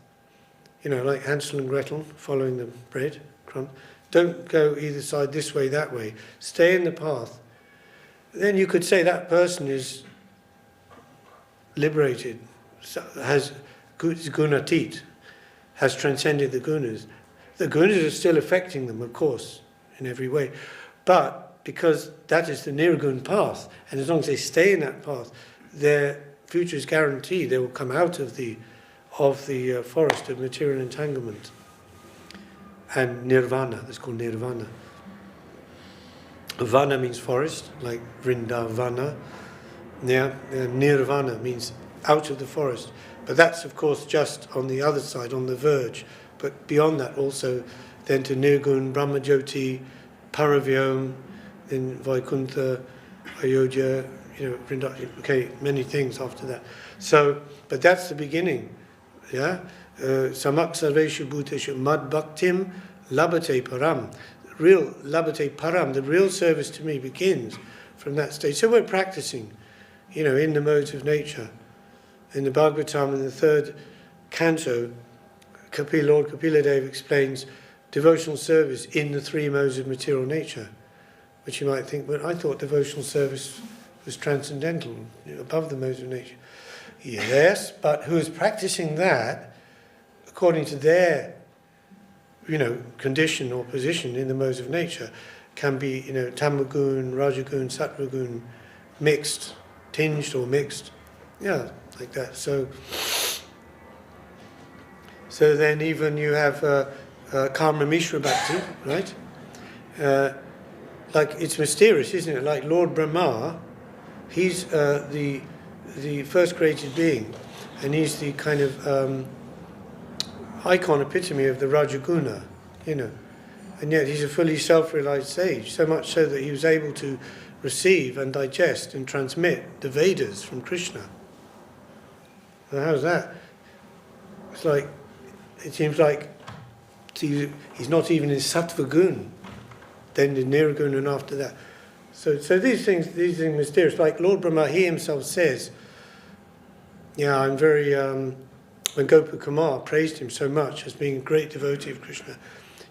like Hansel and Gretel following the bread crumb, don't go either side, this way, that way. Stay in the path. Then you could say that person is liberated, has gunatit, has transcended the gunas. The gunas are still affecting them, of course, in every way. But because that is the nirgun path, and as long as they stay in that path, their future is guaranteed. They will come out of the forest of material entanglement. And nirvana, that's called nirvana. Vana means forest, like Vrindavana. Yeah, nirvana means out of the forest. But that's, of course, just on the other side, on the verge. But beyond that also, then to Nirgun, Brahmajyoti, Paravyom, then Vaikuntha, Ayodhya, Vrindavan, many things after that. So, but that's the beginning. Yeah? Samak sarveshu bhuteshu mad bhaktim labate param. Real labate param, the real service to me begins from that stage. So we're practicing, in the modes of nature. In the Bhagavatam, in the third canto, Lord Kapila Dev explains devotional service in the three modes of material nature, which you might think, but I thought devotional service was transcendental, above the modes of nature. Yes, but who is practicing that according to their, condition or position in the modes of nature can be, tamagun, rajagun, sattvagun, mixed, tinged or mixed. Yeah, like that. So then even you have Karma Mishra Bhakti, right? Like, it's mysterious, isn't it? Like Lord Brahma, he's the first created being, and he's the kind of icon, epitome of the Rajaguna, and yet he's a fully self-realized sage, so much so that he was able to receive and digest and transmit the Vedas from Krishna. And how's that? It seems like he's not even in Sattva Gun, then the Nirgun, and after that. So these things mysterious. Like Lord Brahma, he himself says, I'm very, when Gopa Kumar praised him so much as being a great devotee of Krishna,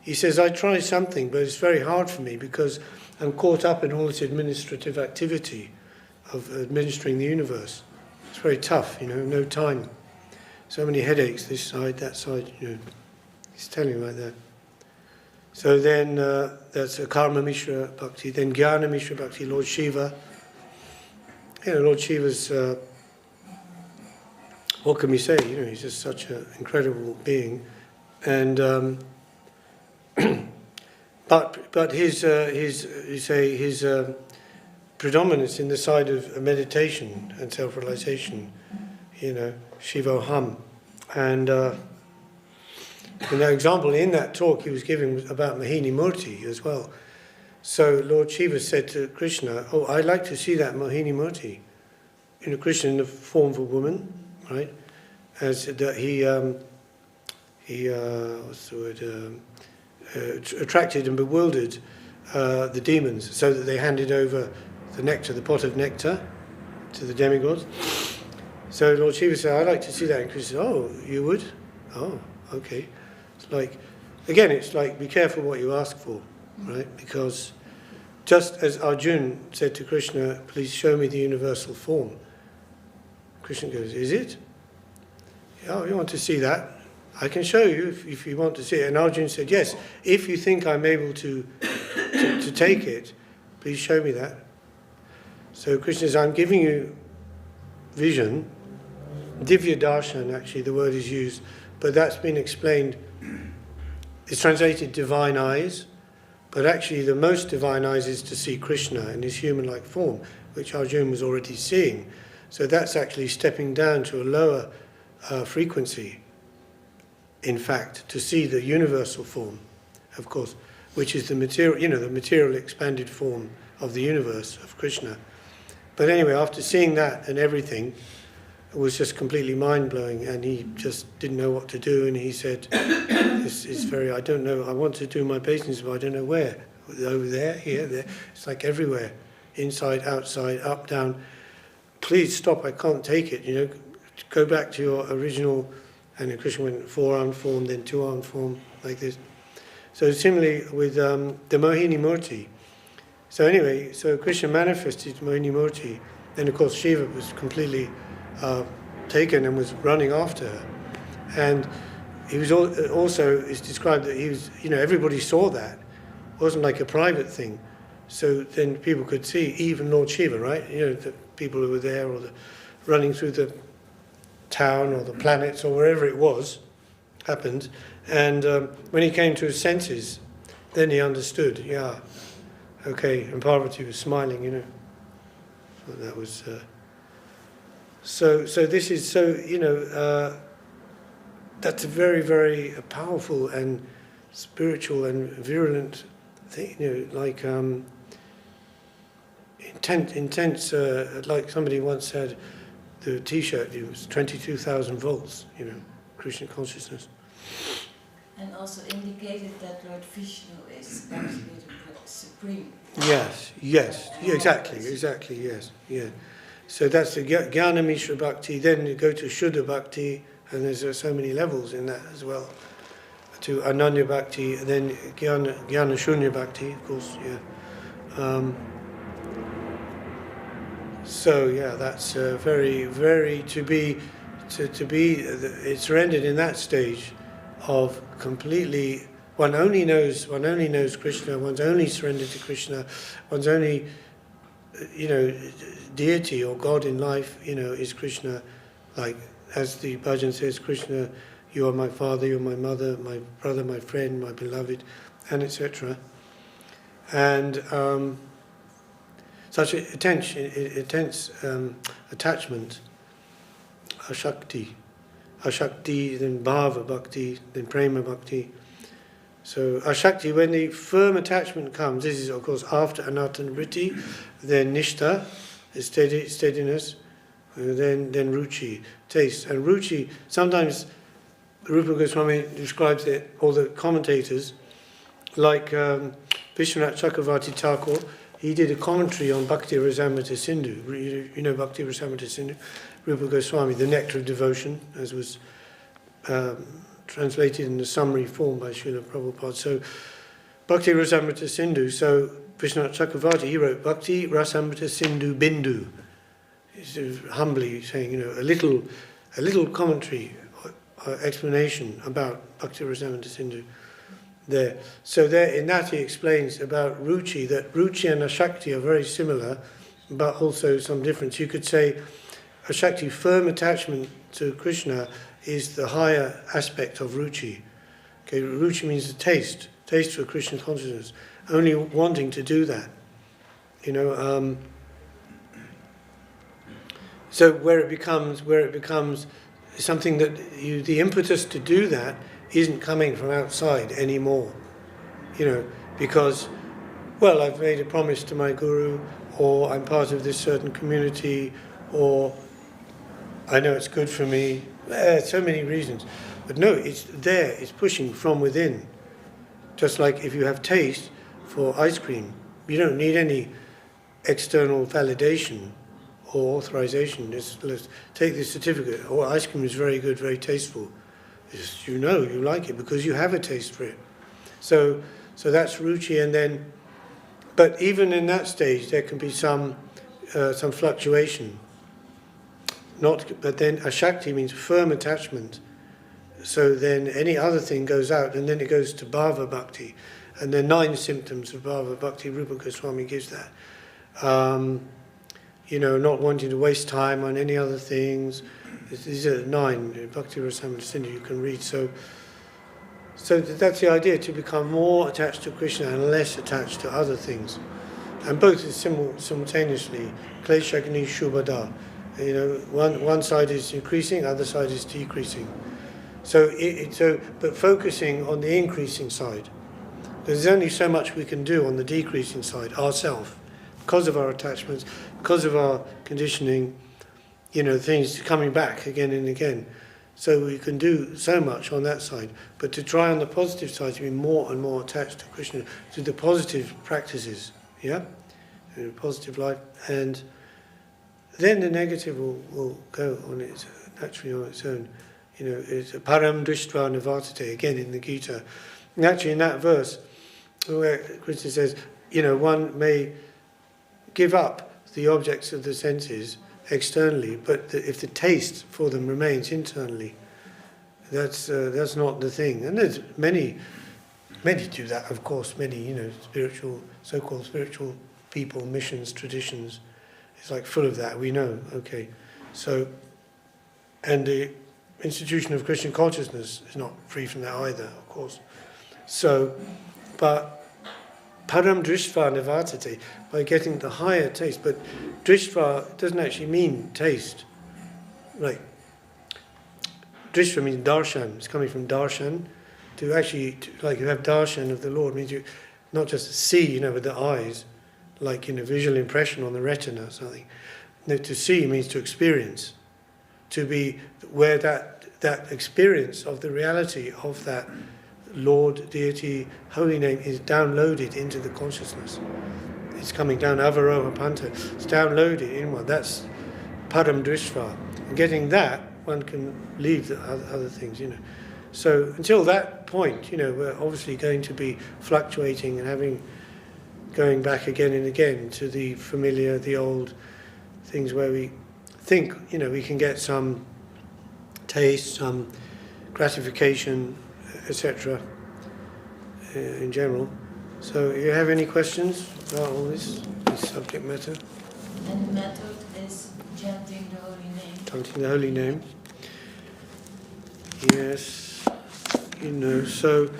he says, I try something, but it's very hard for me because I'm caught up in all this administrative activity of administering the universe. It's very tough, no time. So many headaches, this side, that side, He's telling like that. So then that's a Karma Mishra Bhakti. Then Jnana Mishra Bhakti, Lord Shiva. Lord Shiva's, what can we say? He's just such an incredible being. And but his predominance in the side of meditation and self-realization, Shivoham. And that example in that talk he was giving was about Mohini Murti as well. So Lord Shiva said to Krishna, I'd like to see that Mohini Murti. Krishna in the form of a woman, right? As that he attracted and bewildered the demons, so that they handed over the nectar, the pot of nectar, to the demigods. So Lord Shiva said, I'd like to see that. And Krishna said, oh, you would? Oh, okay. It's like, again, it's like, be careful what you ask for, right? Because just as Arjuna said to Krishna, please show me the universal form. Krishna goes, is it? Oh, you want to see that? I can show you if you want to see it. And Arjuna said, yes, if you think I'm able to take it, please show me that. So Krishna says, I'm giving you vision. Divya darshan, actually, the word is used, but that's been explained. It's translated divine eyes, but actually the most divine eyes is to see Krishna in his human-like form, which Arjuna was already seeing. So that's actually stepping down to a lower frequency, in fact, to see the universal form, of course, which is the material, the material expanded form of the universe, of Krishna. But anyway, after seeing that and everything, it was just completely mind-blowing, and he just didn't know what to do, and he said, I don't know, I want to do my business, but I don't know where. Over there, here, there. It's like everywhere, inside, outside, up, down. Please stop, I can't take it, go back to your original. And then Krishna went four-armed form, then two-armed form, like this. So similarly with the Mohini Murti. So anyway, so Krishna manifested Mohini Murti. Then of course Shiva was completely taken and was running after her. And he was also, it's described that he was, everybody saw that. It wasn't like a private thing. So then people could see, even Lord Shiva, right? The people who were there, or running through the town or the planets or wherever it was, happened. And when he came to his senses, then he understood, okay, and Parvati was smiling, And that was... So this is that's a very, very powerful and spiritual and virulent thing, like intense, like somebody once said, the T-shirt, it was 22,000 volts, Krishna consciousness. And also indicated that Lord Vishnu is absolute supreme. Yes, exactly, yes, yeah. So that's the Jnana Mishra Bhakti, then you go to Shuddha Bhakti, and there's so many levels in that as well. To Ananya Bhakti, and then Jnana Shunya Bhakti, of course, yeah. So that's very, very to be, it's rendered in that stage of completely. One only knows Krishna. One's only surrendered to Krishna. One's only, deity or God in life, is Krishna. Like as the bhajan says, Krishna, you are my father, you are my mother, my brother, my friend, my beloved, and etc. And such intense attachment, ashakti, then bhava bhakti, then prema bhakti. So ashakti, when the firm attachment comes, this is of course after anattanavriti, then nishtha, steadiness, then ruchi, taste. And ruchi, sometimes Rupa Goswami describes it, or the commentators, like Vishwanath Chakravarti Thakur, he did a commentary on Bhakti Rasamrita Sindhu. You know Bhakti Rasamrita Sindhu? Rupa Goswami, the Nectar of Devotion, as was translated in the summary form by Srila Prabhupada. So, Bhakti Rasamrita Sindhu, so Vishwanath Chakravarti, he wrote Bhakti Rasamrita Sindhu Bindu. He's humbly saying, a little commentary, explanation about Bhakti Rasamrita Sindhu. There. So there, in that he explains about ruchi, that ruchi and ashakti are very similar, but also some difference. You could say ashakti, firm attachment to Krishna, is the higher aspect of ruchi. Okay, ruchi means the taste for Krishna consciousness, only wanting to do that. So where it becomes something that the impetus to do that isn't coming from outside anymore, because, I've made a promise to my guru, or I'm part of this certain community, or I know it's good for me. So many reasons. But no, it's there, it's pushing from within. Just like if you have taste for ice cream, you don't need any external validation or authorization. Let's take this certificate. Oh, ice cream is very good, very tasteful. It's, you know you like it because you have a taste for it. So that's ruchi, and then, but even in that stage there can be some fluctuation. But then ashakti means firm attachment. So then any other thing goes out, and then it goes to bhava bhakti, and then 9 symptoms of bhava bhakti. Rupa Goswami gives that. Not wanting to waste time on any other things. These are 9 Bhakti Rasamrita Sindhu you can read. So that's the idea, to become more attached to Krishna and less attached to other things. And both is simultaneously kleshagni shubhada. One side is increasing, other side is decreasing. But focusing on the increasing side. There's only so much we can do on the decreasing side ourselves, because of our attachments, because of our conditioning, things coming back again and again. So we can do so much on that side, but to try on the positive side to be more and more attached to Krishna, to the positive practices, positive life, and then the negative will go naturally on its own. It's param drishtva nivartate, again in the Gita. And actually in that verse, where Krishna says, one may give up the objects of the senses externally, but if the taste for them remains internally, that's not the thing. And there's many do that, of course. Many spiritual, so-called spiritual people, missions, traditions. It's like full of that. We know. Okay, so and the institution of Christian consciousness is not free from that either, of course. So, but param drishtva nivartate, by getting the higher taste. But drishtva doesn't actually mean taste. Right. Drishtva means darshan. It's coming from darshan. To actually, like you have darshan of the Lord, means you not just see, with the eyes, like visual impression on the retina or something. No, to see means to experience. To be where that experience of the reality of that Lord, deity, holy name is downloaded into the consciousness. It's coming down, avaroha panta. It's downloaded in one. That's param drishtva. And getting that, one can leave the other things, So until that point, we're obviously going to be fluctuating and going back again and again to the familiar, the old things where we think, we can get some taste, some gratification, etc. In general. So, you have any questions about all this subject matter? And the method is chanting the holy name. Chanting the holy name. Yes, so,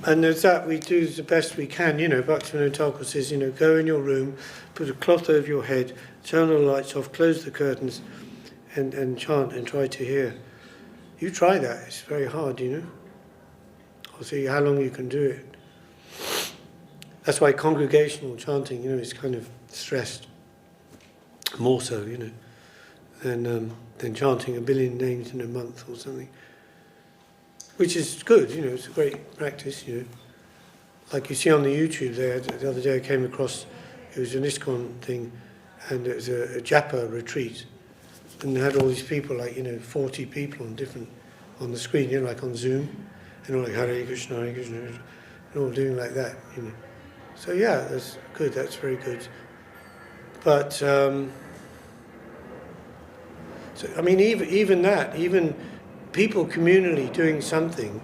and there's that we do the best we can, Bhaktivinoda Thakur says, go in your room, put a cloth over your head, turn all the lights off, close the curtains, and chant and try to hear. You try that, it's very hard, I'll see how long you can do it. That's why congregational chanting, is kind of stressed, more so, than chanting 1 billion names in a month or something. Which is good, it's a great practice, Like you see on the YouTube there, the other day I came across, it was an ISKCON thing, and it was a japa retreat, and they had all these people, 40 people on the screen, like on Zoom, and all like Hare Krishna, and all doing like that, So yeah, that's good, that's very good. But, even people communally doing something,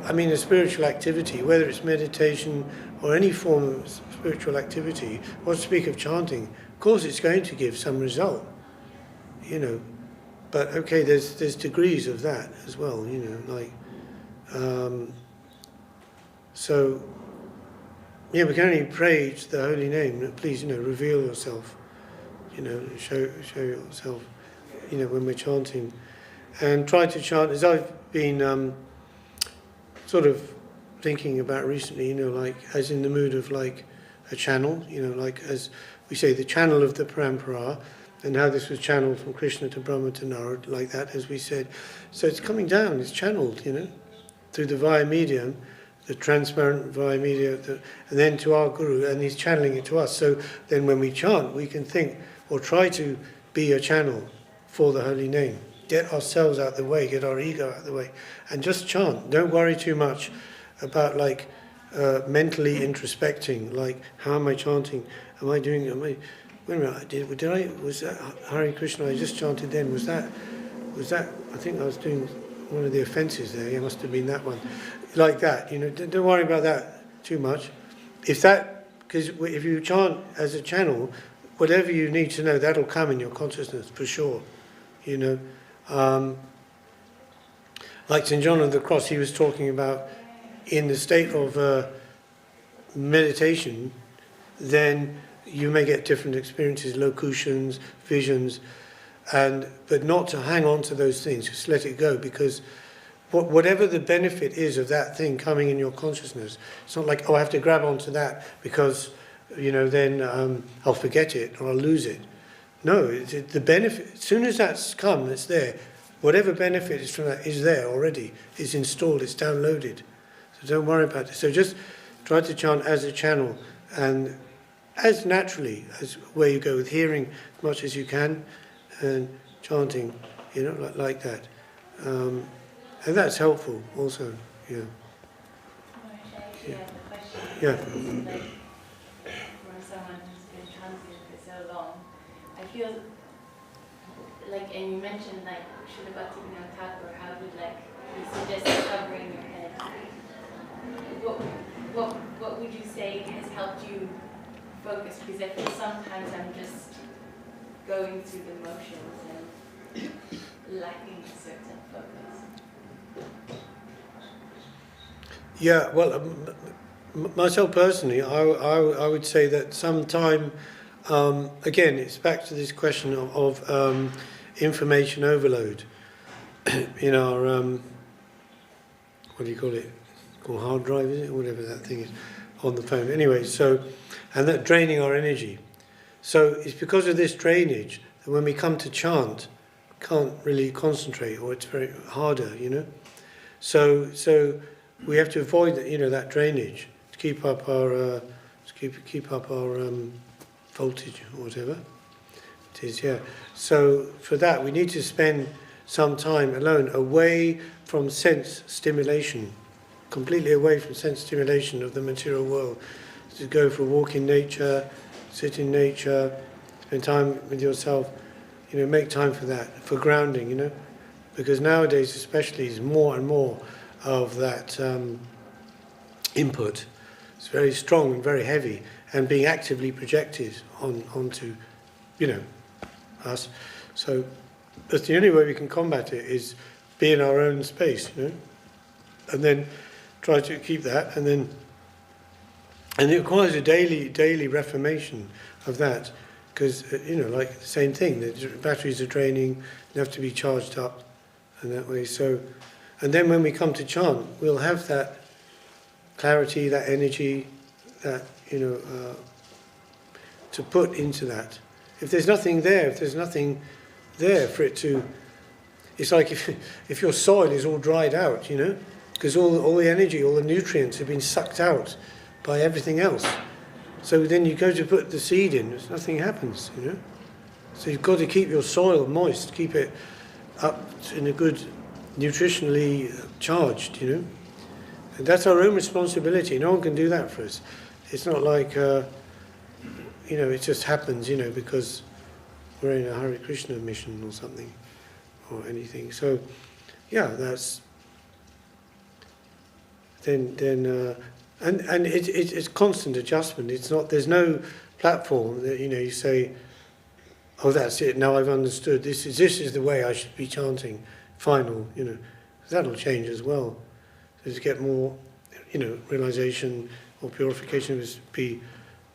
a spiritual activity, whether it's meditation or any form of spiritual activity, or to speak of chanting, of course it's going to give some result, But okay, there's degrees of that as well, So, we can only pray to the holy name. Please, reveal yourself. Show yourself. When we're chanting, and try to chant as I've been sort of thinking about recently. As in the mood of like a channel. As we say, the channel of the parampara, and how this was channeled from Krishna to Brahma to Narad, like that, as we said. So it's coming down. It's channeled, through the via medium. The transparent via media, and then to our Guru, and he's channeling it to us. So then when we chant, we can think, or try to be a channel for the holy name. Get ourselves out the way, get our ego out the way, and just chant. Don't worry too much about like mentally introspecting, like how am I chanting? Am I doing? Wait a minute, was that Hare Krishna I just chanted then? Was that? I think I was doing one of the offences there. It must have been that one, like that. You know, don't worry about that too much. Because if you chant as a channel, whatever you need to know, that'll come in your consciousness for sure. You know, like St. John of the Cross, he was talking about in the state of meditation, then you may get different experiences, locutions, visions, but not to hang on to those things, just let it go, because whatever the benefit is of that thing coming in your consciousness, it's not like, oh, I have to grab onto that because, you know, then I'll forget it or I'll lose it. No, the benefit, as soon as that's come, it's there. Whatever benefit is from that is there already. It's installed, it's downloaded. So don't worry about it. So just try to chant as a channel and as naturally as where you go with hearing as much as you can and chanting, you know, like that. And that's helpful also, yeah. Actually, I have a question. Yeah. Like, for someone who's been chanting for so long, I feel like, and you mentioned like Srila Bhaktivinoda Thakur, how would like you suggest covering your head. What would you say has helped you focus? Because I feel sometimes I'm just going through the motions and lacking a certain focus. Yeah, well, myself personally, I would say that sometime, again, it's back to this question of information overload in our, what do you call it? It's called hard drive, is it? Whatever that thing is on the phone. Anyway, so, and that draining our energy. So it's because of this drainage that when we come to chant, can't really concentrate, or it's very harder, you know. So we have to avoid that, you know, that drainage to keep up our voltage or whatever it is. Yeah. So for that, we need to spend some time alone, away from sense stimulation, completely away from sense stimulation of the material world. To go for a walk in nature, sit in nature, spend time with yourself. You know, make time for that, for grounding. You know, because nowadays, especially, is more and more of that input. It's very strong and very heavy, and being actively projected onto, you know, us. So that's the only way we can combat it, is be in our own space, you know, and then try to keep that, and it requires a daily reformation of that, because you know, like the same thing, the batteries are draining, they have to be charged up, and that way. So. And then when we come to chant, we'll have that clarity, that energy, that, you know, to put into that. If there's nothing there, for it to... It's like if your soil is all dried out, you know, because all the energy, all the nutrients have been sucked out by everything else. So then you go to put the seed in, nothing happens, you know. So you've got to keep your soil moist, keep it up in a good... nutritionally charged, you know, and that's our own responsibility. No one can do that for us. It's not like you know, it just happens, you know, because we're in a Hare Krishna mission or something or anything. So yeah, that's then and it's constant adjustment. It's not, there's no platform that, you know, you say, oh, that's it, now I've understood, this is the way I should be chanting. Final, you know, that'll change as well. So to get more, you know, realization or purification is be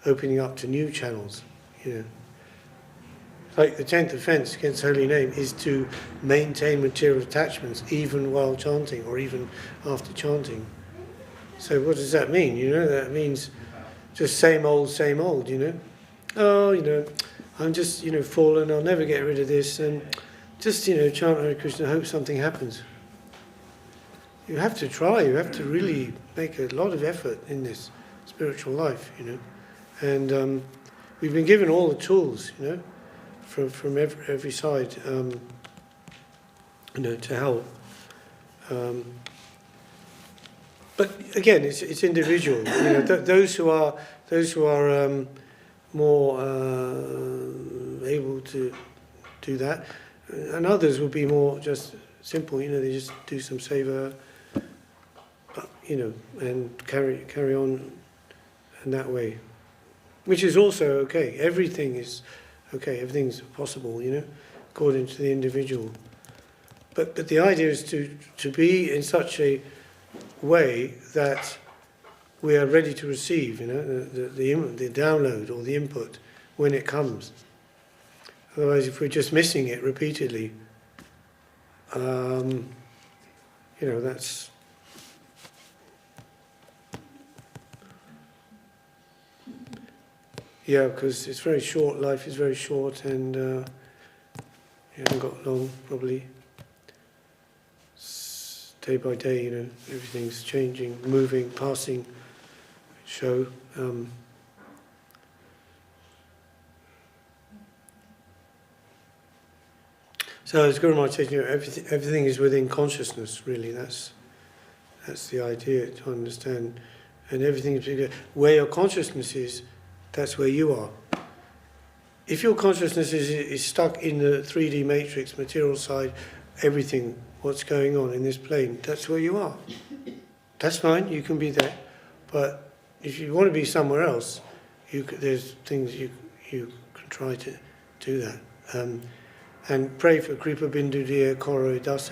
opening up to new channels, you know. Like the 10th offense against holy name is to maintain material attachments even while chanting or even after chanting. So what does that mean? You know, that means just same old, you know. Oh, you know, I'm just, you know, fallen, I'll never get rid of this, and just, you know, chant Hare Krishna, hope something happens. You have to try, you have to really make a lot of effort in this spiritual life, you know. And we've been given all the tools, you know. from every side, to help. But again, it's individual. Those who are more able to do that, and others will be more just simple. They just do some seva, and carry on in that way, which is also okay. Everything is okay. Everything's possible. According to the individual. But the idea is to be in such a way that we are ready to receive, the download or the input when it comes. Otherwise, if we're just missing it repeatedly, that's. Yeah, because it's very short. Life is very short, and you haven't got long, probably. Day by day, everything's changing, moving, passing, show. So as Guru Maharaj said, everything is within consciousness, really. That's the idea, to understand. And everything is where your consciousness is, that's where you are. If your consciousness is stuck in the 3D matrix, material side, everything, what's going on in this plane, that's where you are. That's fine, you can be there. But if you want to be somewhere else, there's things you can try to do that. And pray for Kripa Bindu Diya Koro Dase,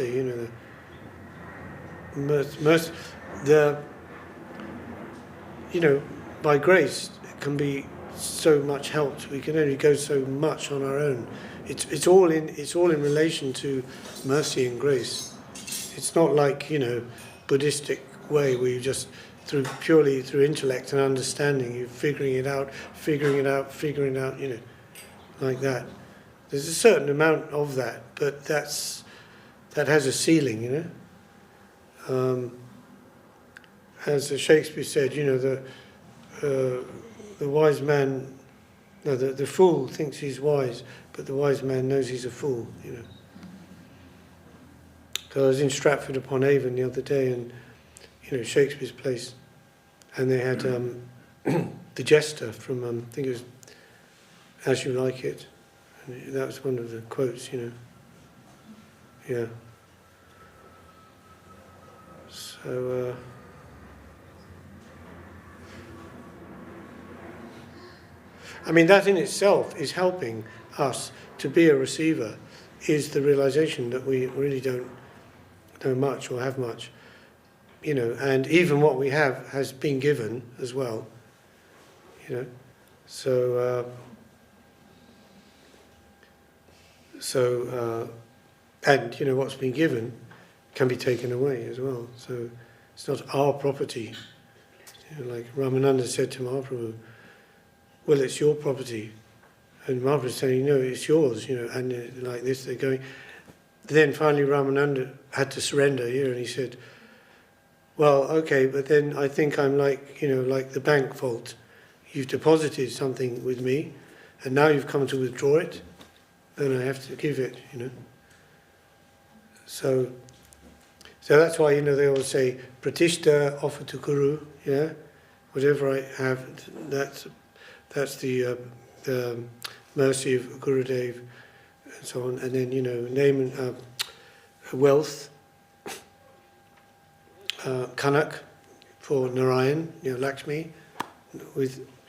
by grace it can be so much helped. We can only go so much on our own. It's all in relation to mercy and grace. It's not like Buddhistic way where you just purely through intellect and understanding you're figuring it out, like that. There's a certain amount of that, but that has a ceiling, As Shakespeare said, the wise man, no, the fool thinks he's wise, but the wise man knows he's a fool, So I was in Stratford upon Avon the other day, and Shakespeare's place, and they had the jester from I think it was As You Like It, and that was one of the quotes, yeah. So. That in itself is helping us to be a receiver, is the realization that we really don't know much or have much, and even what we have has been given as well, So, and what's been given can be taken away as well. So it's not our property. Like Ramananda said to Mahaprabhu, well, it's your property. And Mahaprabhu is saying, no, it's yours, and like this they're going. Then finally Ramananda had to surrender, and he said, well, okay, but then I think I'm like, like the bank vault. You've deposited something with me, and now you've come to withdraw it, then I have to give it, So that's why, they always say, Pratishta, offer to Guru, whatever I have, that's the mercy of Gurudev, and so on. And then, name and wealth, Kanak for Narayan, Lakshmi,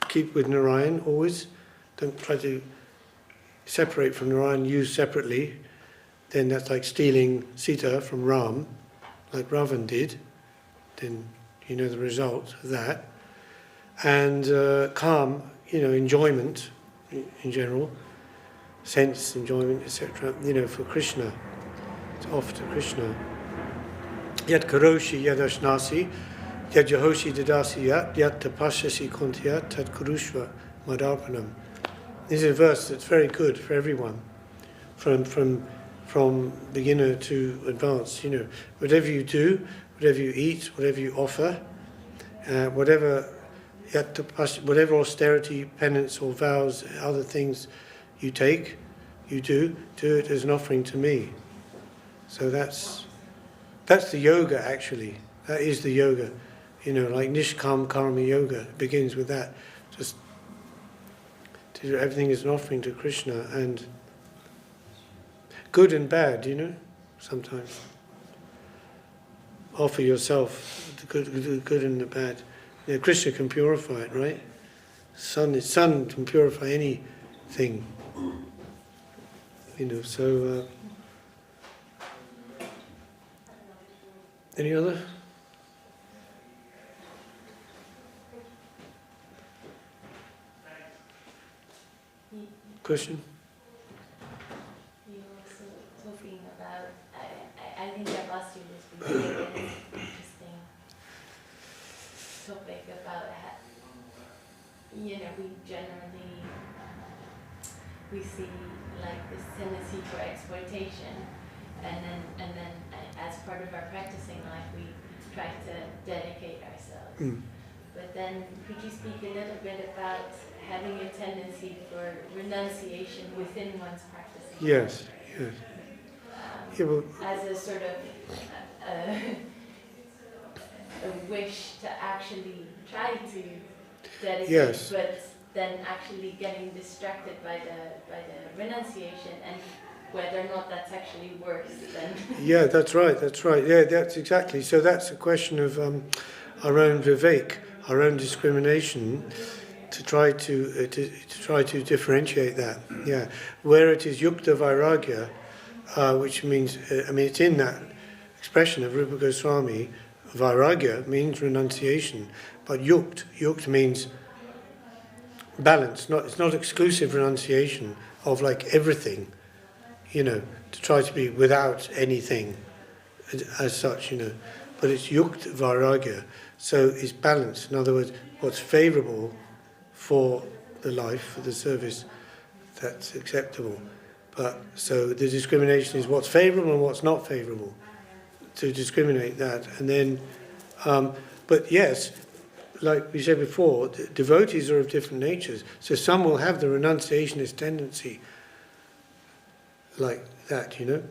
keep with Narayan always. Don't try to separate from Narayan, use separately. Then that's like stealing Sita from Ram, like Ravan did. Then you know the result of that. And calm, enjoyment in general, sense enjoyment, etc. For Krishna, it's off to Krishna. Yat karoshi yadashnasi, yat jahoshi dadasi yat tapashasi kontiyat tat kurushva madarpanam. This is a verse that's very good for everyone, from beginner to advanced. Whatever you do, whatever you eat, whatever you offer, whatever austerity, penance or vows, other things you take, you do it as an offering to me. So that's the yoga actually. That is the yoga. You know, like Nishkam Karma Yoga, it begins with that. Just to do everything as an offering to Krishna, and good and bad, you know, sometimes. Offer yourself the good and the bad. Yeah, Krishna can purify it, right? Sun can purify anything. You know, so any other? Question? You were also talking about, I think I've asked you this before, but it's an interesting topic about how, you know, we see like this tendency for exploitation, and then as part of our practicing life we try to dedicate ourselves. Mm. But then could you speak a little bit about having a tendency for renunciation within one's practicing? Yes, yes. Yeah, well, As a sort of a wish to actually try to dedicate, Yes. but then actually getting distracted by the renunciation, and whether or not that's actually worse than. yeah, that's right. Yeah, that's exactly. So that's a question of our own vivek, our own discrimination, to try to differentiate that. Yeah, where it is yukta vairagya, which means, it's in that expression of Rupa Goswami. Vairagya means renunciation, but yukt means balance. It's not exclusive renunciation of like everything, you know, to try to be without anything as such, you know. But it's yukt vairagya, so it's balance. In other words, what's favourable for the life, for the service, that's acceptable. But so the discrimination is what's favourable and what's not favourable, to discriminate that. And then, but yes, like we said before, devotees are of different natures. So some will have the renunciationist tendency like that, you know.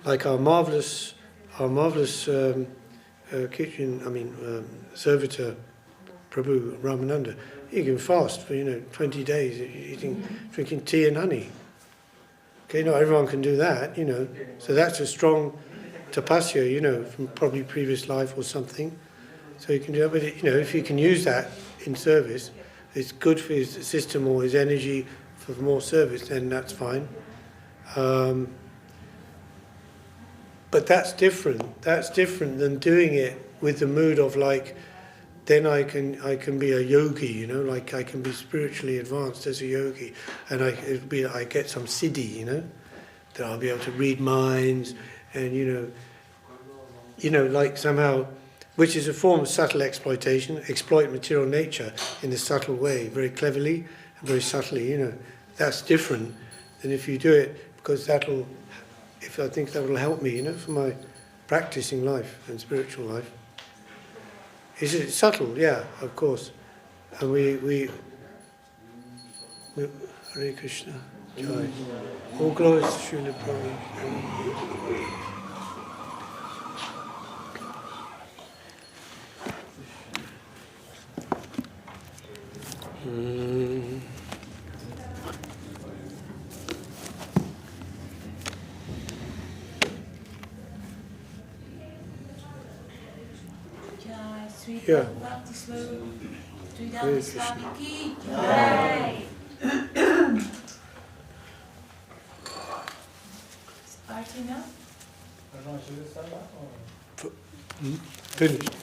Like our marvellous servitor Prabhu Ramananda, he can fast for 20 days, drinking tea and honey. Okay, not everyone can do that, you know. So that's a strong tapasya, you know, from probably previous life or something. So you can do that, but you know, if you can use that in service, it's good for his system or his energy for more service, then that's fine. But that's different. That's different than doing it with the mood of like, then I can be a yogi, you know, like I can be spiritually advanced as a yogi, and I get some siddhi, you know, that I'll be able to read minds, and you know, like somehow, which is a form of subtle exploitation, exploit material nature in a subtle way, very cleverly and very subtly, you know. That's different than if you do it, because I think that will help me, you know, for my practicing life and spiritual life. Is it subtle? Yeah, of course. And we Hare Krishna. Jai. All glories to Srila Prabhupada. Jai Sri Yeah. Bhakti Swarup Sri Hare Dhamma Krishna. Swami Ki Jai. Is party now? Finished.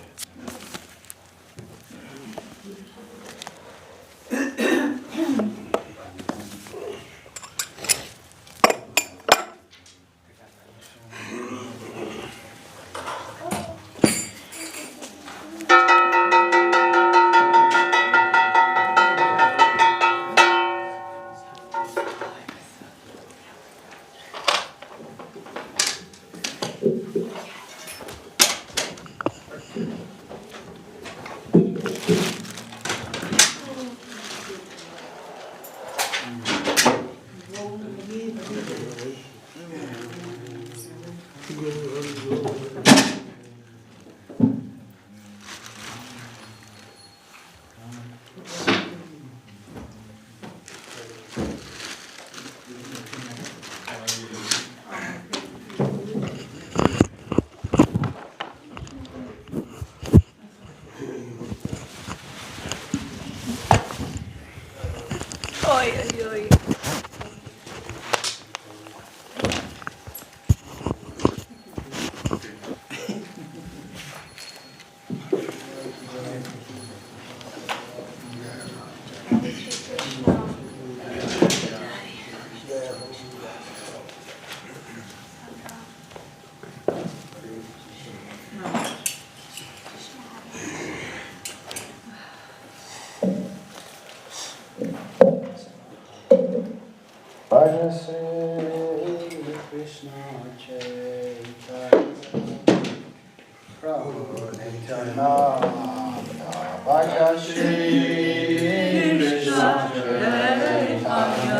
Bhaja Shri Krishna Chaitanya Prabhu Nityananda. Bhaja Shri Krishna Chaitanya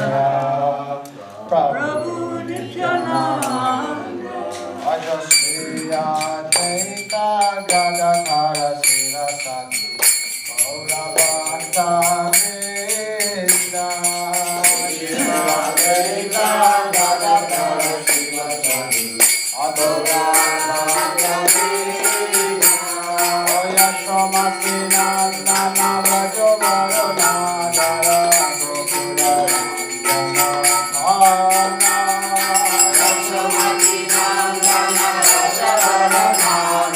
Prabhu Nityananda. Bhaja Shri Advaita Gadadhara Sivasati Gaura Bhakta Vrinda. Advaita Gadadhara Sivasati Gaura Bhakta Vrinda. Oya Shomasina Nana Vajo Varona Dara Gokula Rangana. Shomasina Nana Vajo Varona Dara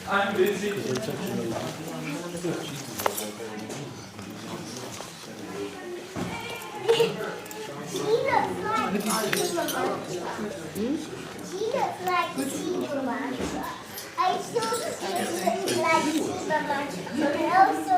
I'm busy. She looks like Superman. I still look like Superman, but also